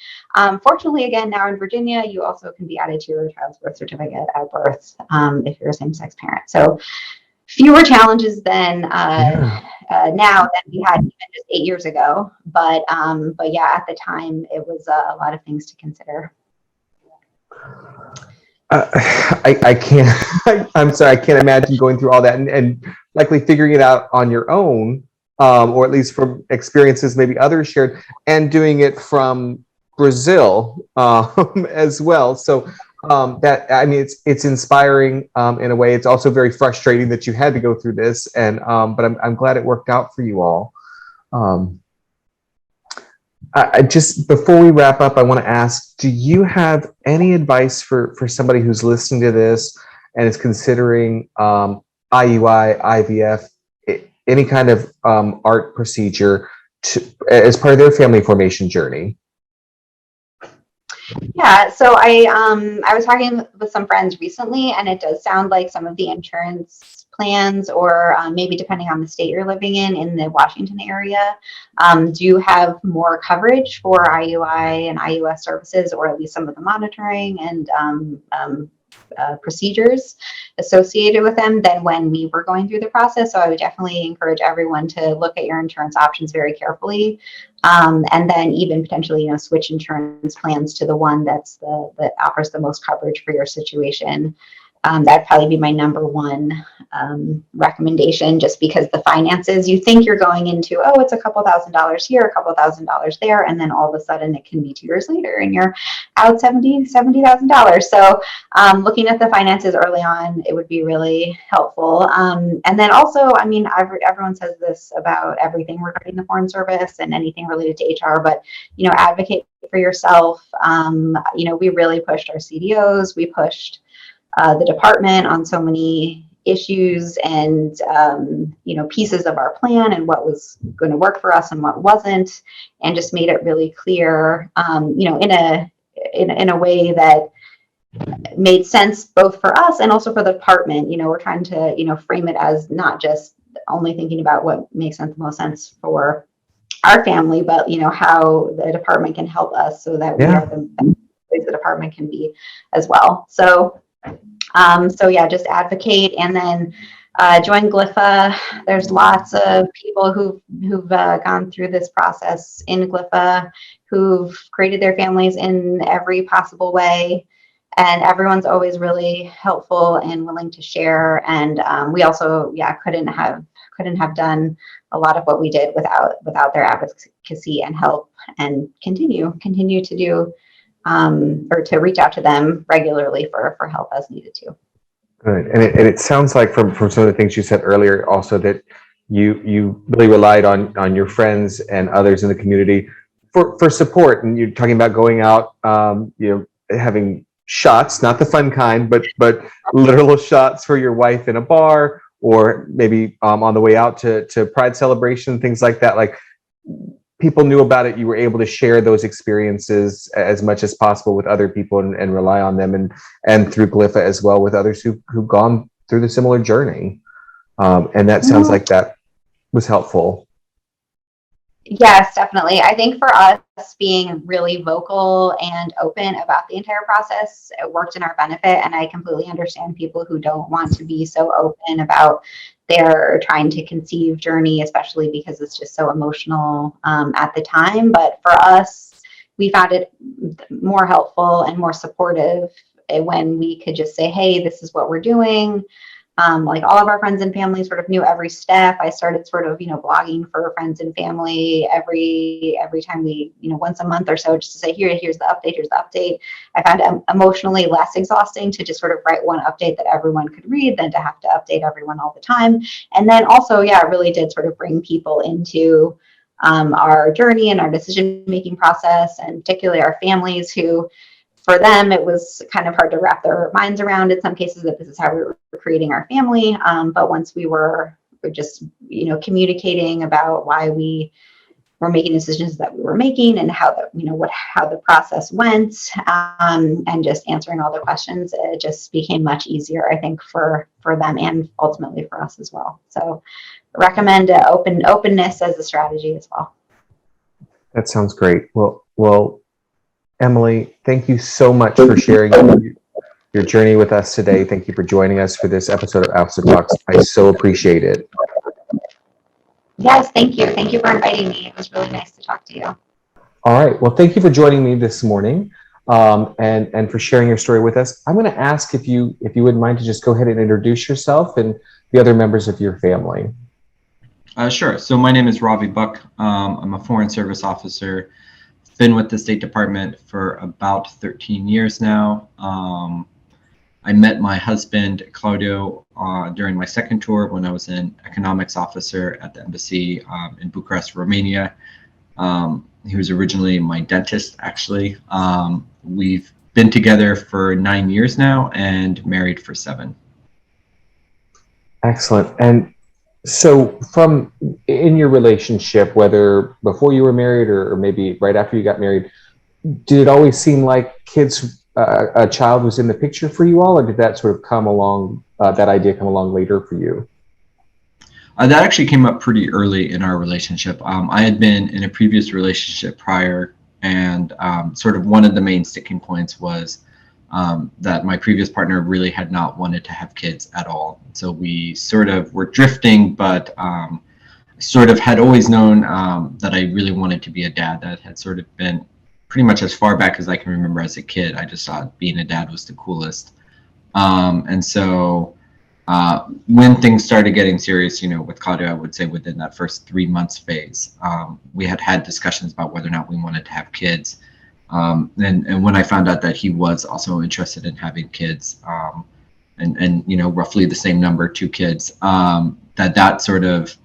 Fortunately, again, now in Virginia, you also can be added to your child's birth certificate at birth if you're a same-sex parent. So fewer challenges than now than we had even just 8 years ago. But yeah, at the time, it was a lot of things to consider. I can't, I'm sorry, I can't imagine going through all that and likely figuring it out on your own, or at least from experiences maybe others shared, and doing it from Brazil as well. So that, I mean, it's inspiring in a way. It's also very frustrating that you had to go through this, and but I'm glad it worked out for you all. I just, before we wrap up, I want to ask, do you have any advice for somebody who's listening to this and is considering IUI, IVF, any kind of ART procedure as part of their family formation journey? Yeah, so I was talking with some friends recently, and it does sound like some of the insurance plans, or maybe depending on the state you're living in the Washington area, do have more coverage for IUI and IUS services, or at least some of the monitoring and procedures associated with them than when we were going through the process. So I would definitely encourage everyone to look at your insurance options very carefully, and then even potentially, switch insurance plans to the one that offers the most coverage for your situation. That'd probably be my number one recommendation, just because the finances, you think you're going into, oh, it's a couple $1,000s here, a couple $1,000s there, and then all of a sudden it can be 2 years later and you're out $70,000. So looking at the finances early on, it would be really helpful. And then also, I mean, everyone says this about everything regarding the Foreign Service and anything related to HR, but advocate for yourself. We really pushed our CDOs, we pushed the department on so many issues and pieces of our plan and what was going to work for us and what wasn't, and just made it really clear, in a way that made sense both for us and also for the department. We're trying to frame it as not just only thinking about what makes the most sense for our family, but how the department can help us so that we are the best place the department can be as well. So just advocate, and then join glifaa. There's lots of people who've gone through this process in glifaa, who've created their families in every possible way, and everyone's always really helpful and willing to share. And we also couldn't have done a lot of what we did without their advocacy and help, and continue to do or to reach out to them regularly for help as needed too. Good. And it sounds like from some of the things you said earlier also that you really relied on your friends and others in the community for support. And you're talking about going out, having shots, not the fun kind, but literal shots for your wife in a bar, or maybe on the way out to Pride celebration, things like that. Like, people knew about it. You were able to share those experiences as much as possible with other people and rely on them, and through glifaa as well with others who've gone through the similar journey. And that sounds like that was helpful. Yes, definitely. I think for us, being really vocal and open about the entire process, it worked in our benefit. And I completely understand people who don't want to be so open about their trying to conceive journey, especially because it's just so emotional at the time. But for us, we found it more helpful and more supportive when we could just say, hey, this is what we're doing. Like, all of our friends and family sort of knew every step. I started sort of, blogging for friends and family every time we, once a month or so, just to say, here's the update. I found it emotionally less exhausting to just sort of write one update that everyone could read than to have to update everyone all the time. And then also, it really did sort of bring people into our journey and our decision-making process, and particularly our families who, for them, it was kind of hard to wrap their minds around in some cases that this is how we were creating our family. But once we were just, communicating about why we were making decisions that we were making, and how the process went, and just answering all the questions, it just became much easier, I think, for them and ultimately for us as well. So recommend openness as a strategy as well. That sounds great. Well, Emily, thank you so much for sharing your journey with us today. Thank you for joining us for this episode of AFSPA Talks. I so appreciate it. Yes, thank you. Thank you for inviting me. It was really nice to talk to you. All right. Well, thank you for joining me this morning, and for sharing your story with us. I'm going to ask if you wouldn't mind to just go ahead and introduce yourself and the other members of your family. Sure. So my name is Ravi Buck. I'm a Foreign Service officer. Been with the State Department for about 13 years now. I met my husband, Claudio, during my second tour when I was an economics officer at the embassy in Bucharest, Romania. He was originally my dentist, actually. We've been together for 9 years now and married for 7. Excellent. And so from in your relationship, whether before you were married or maybe right after you got married, did it always seem like a child was in the picture for you all, or did that sort of come along, that idea come along later for you? That actually came up pretty early in our relationship. I had been in a previous relationship prior, and sort of one of the main sticking points was that my previous partner really had not wanted to have kids at all. So we sort of were drifting, but sort of had always known that I really wanted to be a dad. That had sort of been pretty much as far back as I can remember as a kid. I just thought being a dad was the coolest. And so when things started getting serious, with Claudio, I would say within that first 3 months phase, we had discussions about whether or not we wanted to have kids. And when I found out that he was also interested in having kids, and roughly the same number, 2 kids, that sort of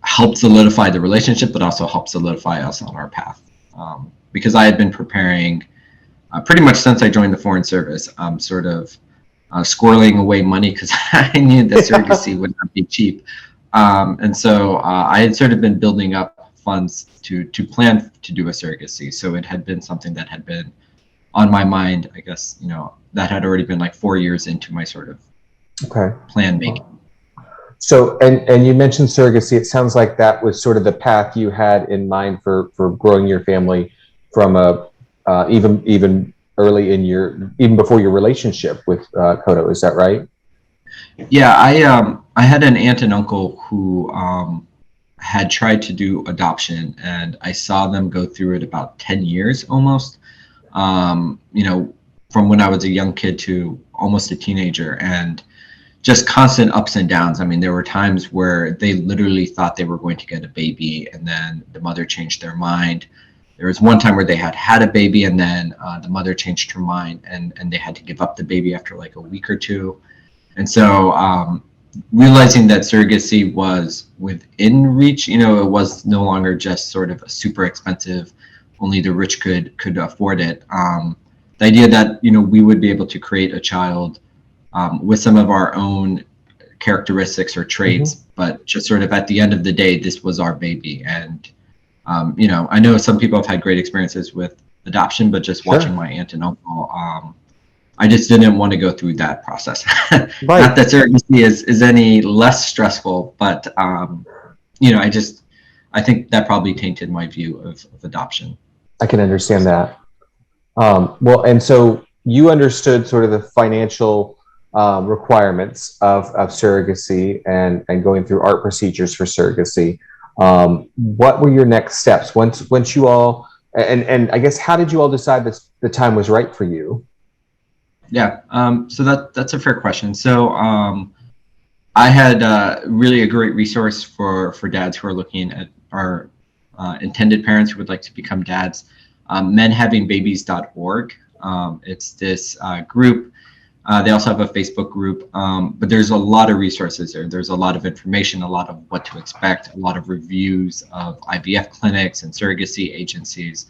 helped solidify the relationship, but also helped solidify us on our path. Because I had been preparing pretty much since I joined the Foreign Service, sort of squirreling away money because I knew that surrogacy would not be cheap. And so I had sort of been building up funds to plan to do a surrogacy. So it had been something that had been on my mind, I guess, that had already been like 4 years into my sort of plan making. So, and you mentioned surrogacy. It sounds like that was sort of the path you had in mind for growing your family from even early in even before your relationship with Kodo. Is that right? Yeah, I had an aunt and uncle who had tried to do adoption, and I saw them go through it about 10 years almost. From when I was a young kid to almost a teenager, and just constant ups and downs. I mean, there were times where they literally thought they were going to get a baby, and then the mother changed their mind. There was one time where they had a baby, and then the mother changed her mind, and they had to give up the baby after like a week or two. And so realizing that surrogacy was within reach, it was no longer just sort of a super expensive, only the rich could afford it. The idea that, we would be able to create a child with some of our own characteristics or traits, but just sort of at the end of the day, this was our baby. And I know some people have had great experiences with adoption, but just watching my aunt and uncle, I just didn't want to go through that process. Right. Not that surrogacy is any less stressful, but I think that probably tainted my view of adoption. I can understand that. Well, and so you understood sort of the financial requirements of surrogacy and going through ART procedures for surrogacy. What were your next steps once you all, and I guess, how did you all decide that the time was right for you? Yeah, so that's a fair question. So I had really a great resource for dads who are looking at our intended parents who would like to become dads, menhavingbabies.org. It's this group. They also have a Facebook group, but there's a lot of resources there. There's a lot of information, a lot of what to expect, a lot of reviews of IVF clinics and surrogacy agencies.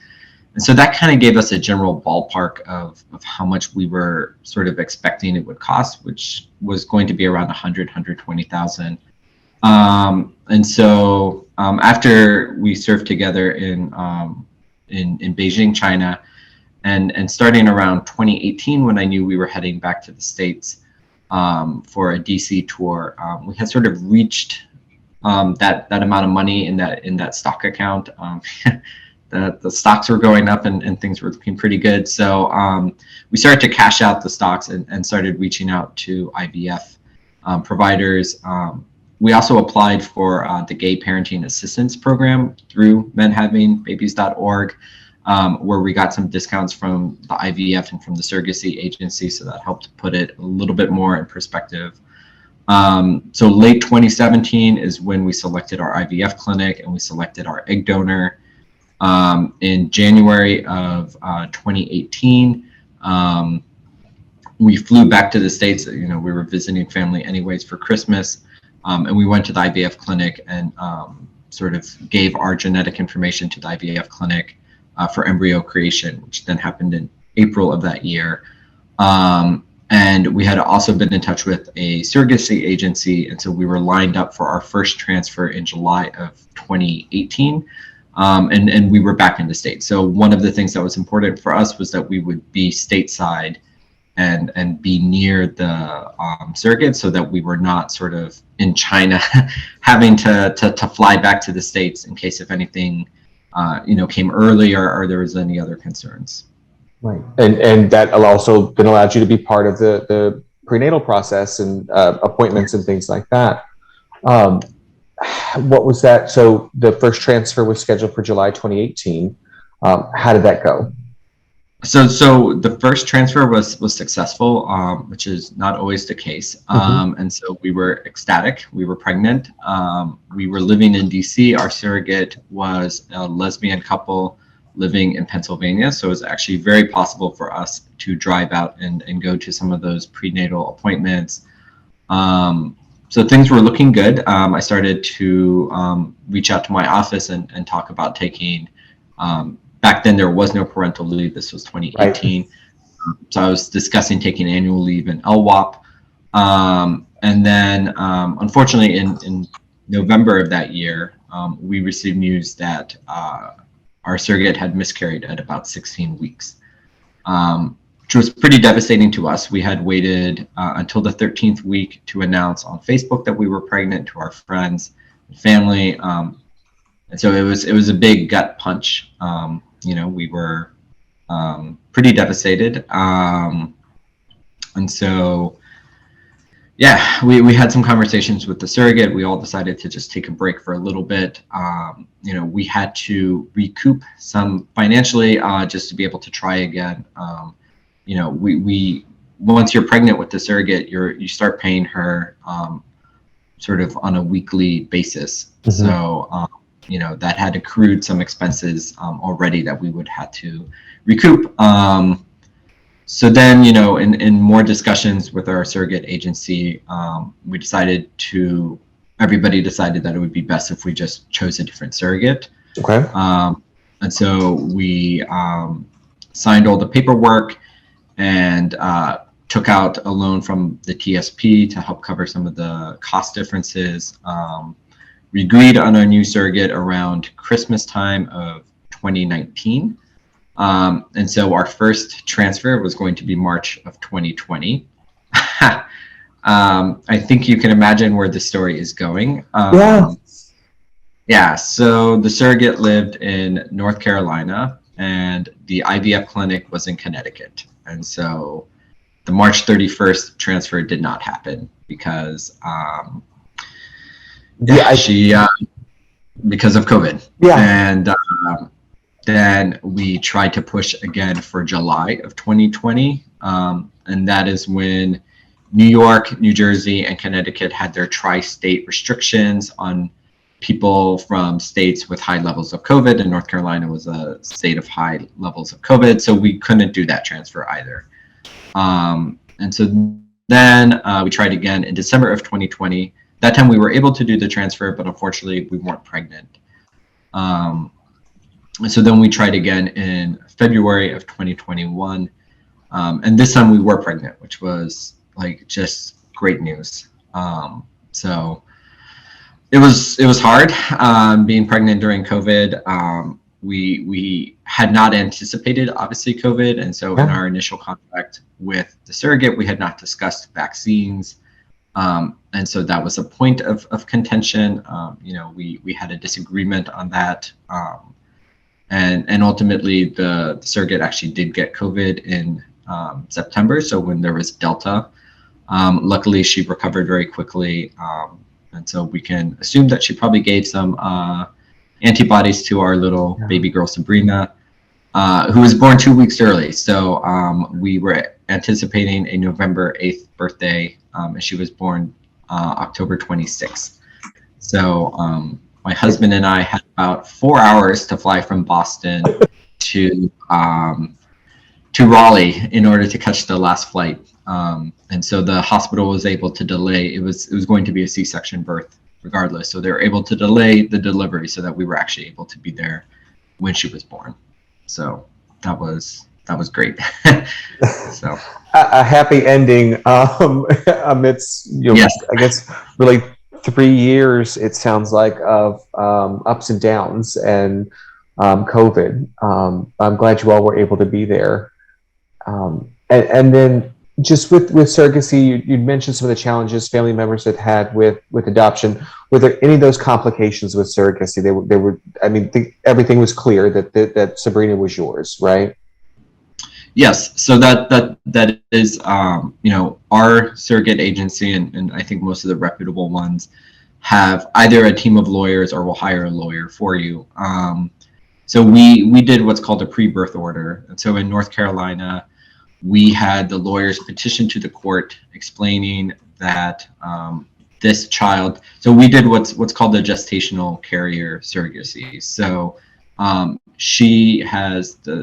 And so that kind of gave us a general ballpark of how much we were sort of expecting it would cost, which was going to be around 120,000. And so after we served together in Beijing, China, and starting around 2018, when I knew we were heading back to the States for a DC tour, we had sort of reached that amount of money in that stock account. The stocks were going up and things were looking pretty good. So we started to cash out the stocks and started reaching out to IVF providers. We also applied for the Gay Parenting Assistance Program through menhavingbabies.org, where we got some discounts from the IVF and from the surrogacy agency. So that helped put it a little bit more in perspective. So late 2017 is when we selected our IVF clinic and we selected our egg donor. In January of 2018, we flew back to the States. We were visiting family anyways for Christmas, and we went to the IVF clinic and sort of gave our genetic information to the IVF clinic for embryo creation, which then happened in April of that year. And we had also been in touch with a surrogacy agency, and so we were lined up for our first transfer in July of 2018, and we were back in the States. So one of the things that was important for us was that we would be stateside and be near the surrogate, so that we were not sort of in China having to fly back to the States in case if anything came early or there was any other concerns. Right, and that also then allowed you to be part of the prenatal process and appointments and things like that. What was that? So the first transfer was scheduled for July 2018. How did that go? So the first transfer was successful, which is not always the case. And so we were ecstatic. We were pregnant. We were living in DC. Our surrogate was a lesbian couple living in Pennsylvania. So it was actually very possible for us to drive out and go to some of those prenatal appointments. So things were looking good. I started to reach out to my office and talk about taking, back then there was no parental leave. This was 2018. Right. So I was discussing taking annual leave in LWAP. And then unfortunately in November of that year, we received news that our surrogate had miscarried at about 16 weeks, which was pretty devastating to us. We had waited until the 13th week to announce on Facebook that we were pregnant to our friends and family. And so it was a big gut punch. We were pretty devastated. And so, yeah, we had some conversations with the surrogate. We all decided to just take a break for a little bit. We had to recoup some financially just to be able to try again. We once you're pregnant with the surrogate, you start paying her sort of on a weekly basis. So that had accrued some expenses already that we would have to recoup. So then, in more discussions with our surrogate agency, everybody decided that it would be best if we just chose a different surrogate. Okay. And so we signed all the paperwork and took out a loan from the TSP to help cover some of the cost differences. We agreed on our new surrogate around Christmas time of 2019. And so our first transfer was going to be March of 2020. I think you can imagine where the story is going. Yeah, so the surrogate lived in North Carolina and the IVF clinic was in Connecticut. And so the March 31st transfer did not happen because because of COVID. Yeah. And then we tried to push again for July of 2020. And that is when New York, New Jersey, and Connecticut had their tri-state restrictions on people from states with high levels of COVID, and North Carolina was a state of high levels of COVID. So we couldn't do that transfer either. And so then we tried again in December of 2020. That time we were able to do the transfer, but unfortunately we weren't pregnant. And so then we tried again in February of 2021. And this time we were pregnant, which was just great news. So it was hard being pregnant during COVID. We had not anticipated, obviously, COVID. And so in our initial contact with the surrogate, we had not discussed vaccines. And so that was a point of contention. We had a disagreement on that. And ultimately, the surrogate actually did get COVID in September. So when there was Delta, luckily she recovered very quickly. And so we can assume that she probably gave some antibodies to our little baby girl, Sabrina, who was born 2 weeks early. So we were anticipating a November 8th birthday, and she was born October 26th. So my husband and I had about 4 hours to fly from Boston to Raleigh in order to catch the last flight. And so the hospital was able to delay. It was going to be a C-section birth regardless. So they were able to delay the delivery so that we were actually able to be there when she was born. So that was that was great. So a happy ending amidst, yes. I guess really 3 years, it sounds like, of ups and downs and COVID. I'm glad you all were able to be there. And then just with surrogacy, you'd mentioned some of the challenges family members had had with adoption. Were there any of those complications with surrogacy? They were. I mean, everything was clear that Sabrina was yours, right? Yes. So that is our surrogate agency, and I think most of the reputable ones have either a team of lawyers or will hire a lawyer for you. So we did what's called a pre-birth order, and so in North Carolina, we had the lawyers petition to the court explaining that this child. So we did what's called a gestational carrier surrogacy. So the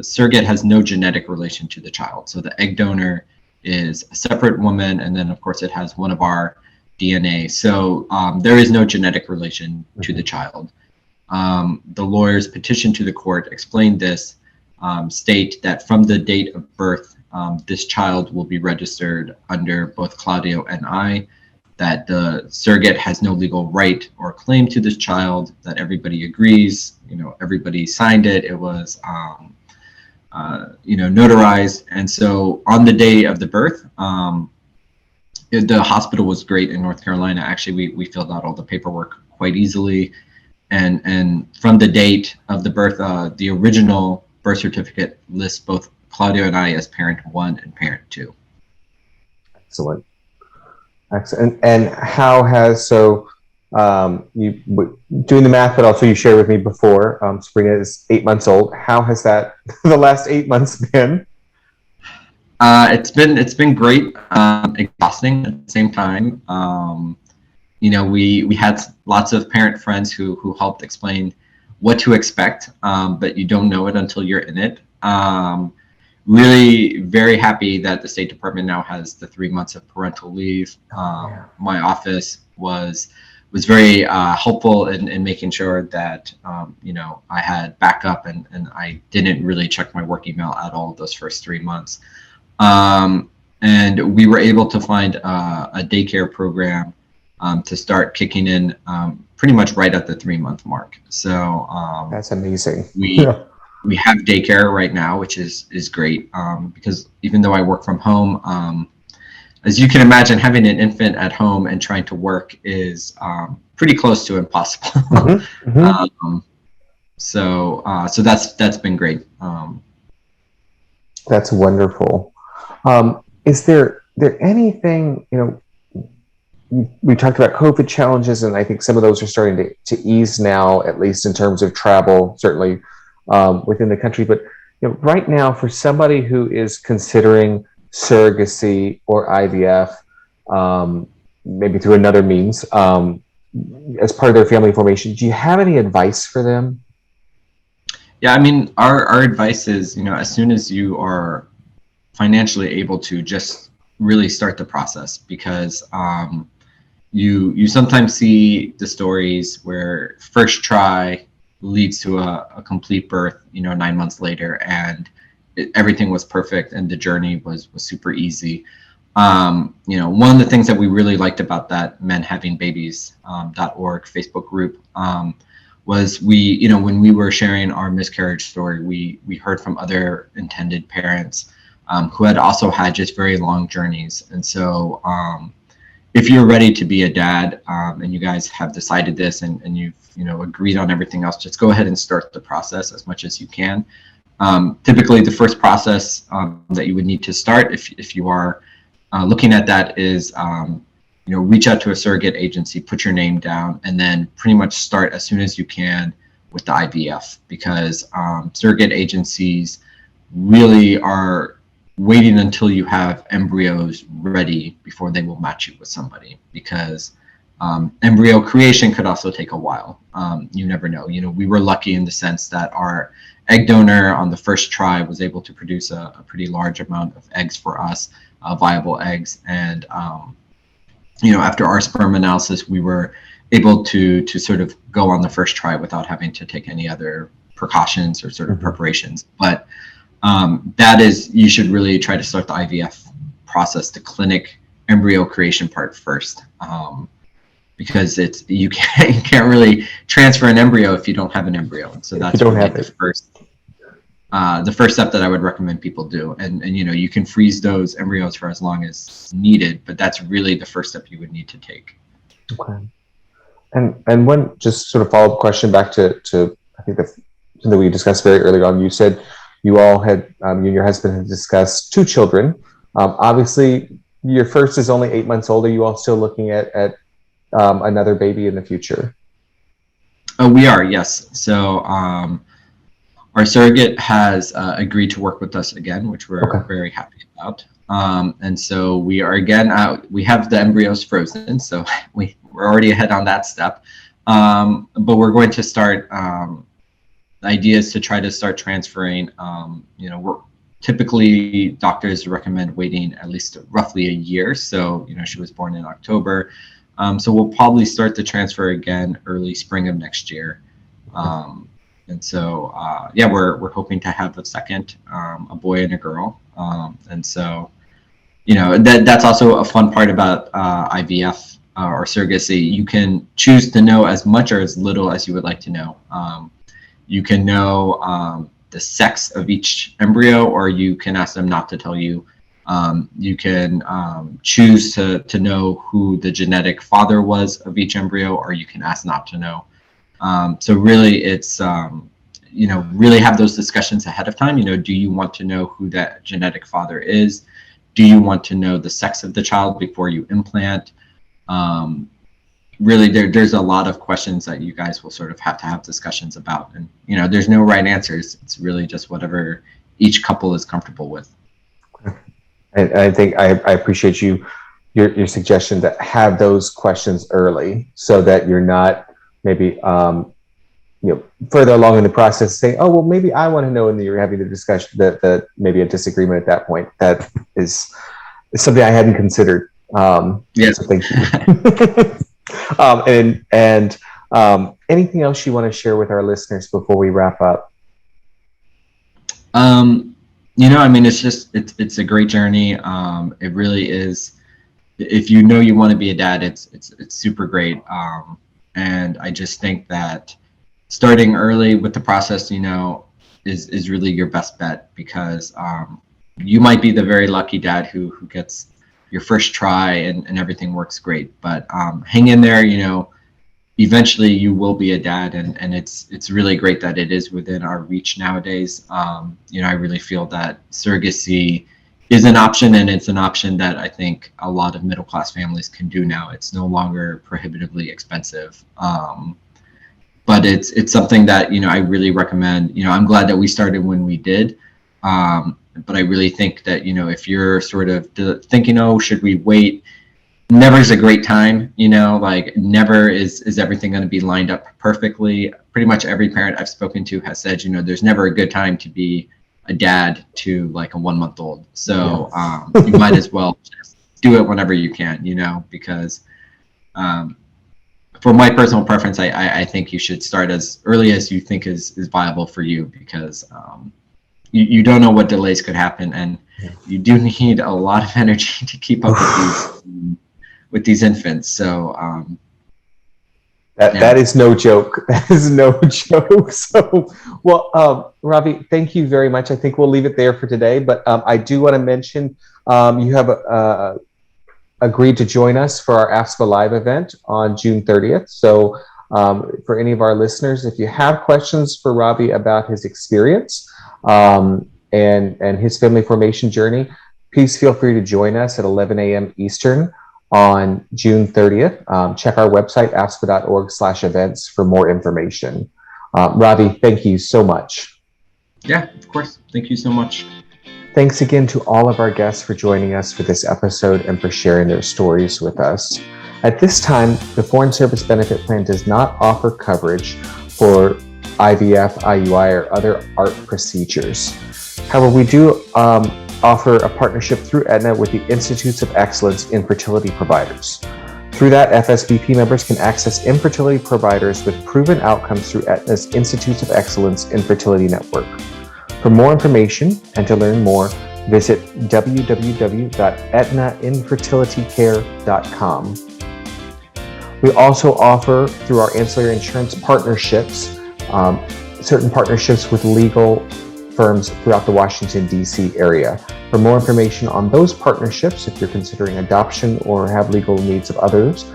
surrogate has no genetic relation to the child. So the egg donor is a separate woman, and then of course it has one of our DNA. So there is no genetic relation to the child. The lawyers petition to the court explained this, state that from the date of birth, this child will be registered under both Claudio and I, that the surrogate has no legal right or claim to this child, that everybody agrees, everybody signed it, it was notarized. And so on the day of the birth, the hospital was great in North Carolina. Actually, we filled out all the paperwork quite easily. And from the date of the birth, the original birth certificate lists both Claudio and I as parent 1 and parent 2. Excellent. And how has, you doing the math, but also you shared with me before, Sabrina is 8 months old. How has that the last 8 months been? It's been great, exhausting at the same time. We had lots of parent friends who helped explain what to expect, but you don't know it until you're in it. Really very happy that the State Department now has the 3 months of parental leave. My office was very helpful in making sure that I had backup and I didn't really check my work email at all those first 3 months. And we were able to find a daycare program to start kicking in pretty much right at the 3-month mark. So that's amazing. We have daycare right now, which is great, because even though I work from home, as you can imagine, having an infant at home and trying to work is pretty close to impossible. Mm-hmm, mm-hmm. So that's been great. That's wonderful. Is there anything, we talked about COVID challenges, and I think some of those are starting to ease now, at least in terms of travel, certainly within the country. But right now, for somebody who is considering surrogacy or IVF, maybe through another means, as part of their family formation, do you have any advice for them? Yeah, I mean, our advice is, as soon as you are financially able to, just really start the process, because you sometimes see the stories where first try leads to a complete birth 9 months later, and everything was perfect and the journey was super easy. One of the things that we really liked about that menhavingbabies.org Facebook group was when we were sharing our miscarriage story, we heard from other intended parents who had also had just very long journeys. And so if you're ready to be a dad, and you guys have decided this and you've agreed on everything else, just go ahead and start the process as much as you can. Typically, the first process that you would need to start, if you are looking at that, is reach out to a surrogate agency, put your name down, and then pretty much start as soon as you can with the IVF, because surrogate agencies really are waiting until you have embryos ready before they will match you with somebody, because embryo creation could also take a while. You never know. We were lucky in the sense that our egg donor on the first try was able to produce a pretty large amount of eggs for us, viable eggs. And after our sperm analysis, we were able to sort of go on the first try without having to take any other precautions or sort of preparations. But you should really try to start the IVF process, the clinic embryo creation part first, because you can't really transfer an embryo if you don't have an embryo. And so that's really the first step that I would recommend people do. And you can freeze those embryos for as long as needed, but that's really the first step you would need to take. Okay. And one just sort of follow-up question back to I think something that we discussed very early on. You said you all had, you and your husband had discussed 2 children. Obviously, your first is only 8 months old. Are you all still looking at another baby in the future? We are, yes. So our surrogate has agreed to work with us again, which we're very happy about. And so we are again out. We have the embryos frozen, so we're already ahead on that step. But we're going to start ideas to try to start transferring. We're typically doctors recommend waiting at least roughly a year. So she was born in October. So we'll probably start the transfer again early spring of next year. And so, we're hoping to have a second, a boy and a girl. And so, that's also a fun part about IVF or surrogacy. You can choose to know as much or as little as you would like to know. You can know the sex of each embryo, or you can ask them not to tell you. You can choose to know who the genetic father was of each embryo, or you can ask not to know. So really, it's really have those discussions ahead of time. Do you want to know who that genetic father is? Do you want to know the sex of the child before you implant? Really, there's a lot of questions that you guys will sort of have to have discussions about, and there's no right answers. It's really just whatever each couple is comfortable with. And I think I appreciate your suggestion to have those questions early, so that you're not maybe further along in the process saying, oh, well, maybe I want to know, and you're having the discussion that maybe a disagreement at that point. That is something I hadn't considered. Yes. So thank you. And anything else you want to share with our listeners before we wrap up? It's a great journey. It really is. If you want to be a dad, it's super great. And I just think that starting early with the process, is really your best bet, because you might be the very lucky dad who gets your first try and everything works great. But hang in there, eventually you will be a dad, and it's really great that it is within our reach nowadays. I really feel that surrogacy is an option, and it's an option that I think a lot of middle-class families can do now. It's no longer prohibitively expensive. But it's something that, I really recommend. I'm glad that we started when we did. But I really think that, if you're sort of thinking, oh, should we wait? Never is a great time, never is everything going to be lined up perfectly. Pretty much every parent I've spoken to has said, there's never a good time to be a dad to like a 1-month-old. So you might as well just do it whenever you can, because for my personal preference, I think you should start as early as you think is viable for you, because you don't know what delays could happen, and you do need a lot of energy to keep up with these infants. So that is no joke. That is no joke. So, well, Ravi, thank you very much. I think we'll leave it there for today. But I do want to mention you have agreed to join us for our AFSPA Live event on June 30th. So for any of our listeners, if you have questions for Ravi about his experience and his family formation journey, please feel free to join us at 11 a.m. Eastern on June 30th. Check our website, afspa.org/events, for more information. Ravi, thank you so much. Yeah, of course. Thank you so much. Thanks again to all of our guests for joining us for this episode and for sharing their stories with us. At this time, the Foreign Service Benefit Plan does not offer coverage for IVF, IUI, or other ART procedures. However, we do offer a partnership through Aetna with the Institutes of Excellence in Fertility Providers. Through that, FSBP members can access infertility providers with proven outcomes through Aetna's Institutes of Excellence in Fertility Network. For more information and to learn more, visit www.aetnainfertilitycare.com. We also offer, through our ancillary insurance partnerships, certain partnerships with legal firms throughout the Washington, D.C. area. For more information on those partnerships, if you're considering adoption or have legal needs of others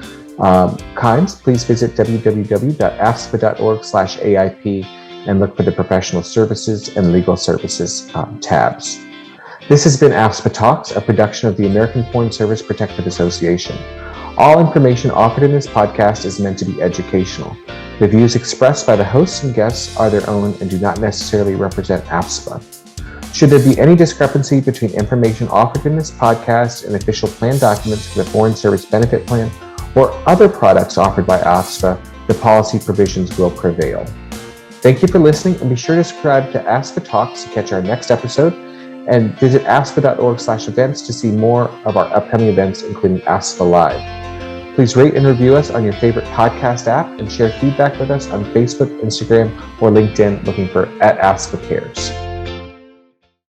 kinds, please visit www.afspa.org/AIP and look for the professional services and legal services tabs. This has been AFSPA Talks, a production of the American Foreign Service Protective Association. All information offered in this podcast is meant to be educational. The views expressed by the hosts and guests are their own and do not necessarily represent AFSPA. Should there be any discrepancy between information offered in this podcast and official plan documents for the Foreign Service Benefit Plan or other products offered by AFSPA, the policy provisions will prevail. Thank you for listening, and be sure to subscribe to AFSPA Talks to catch our next episode, and visit afspa.org/events to see more of our upcoming events, including AFSPA Live. Please rate and review us on your favorite podcast app and share feedback with us on Facebook, Instagram, or LinkedIn looking for @AFSPA Cares.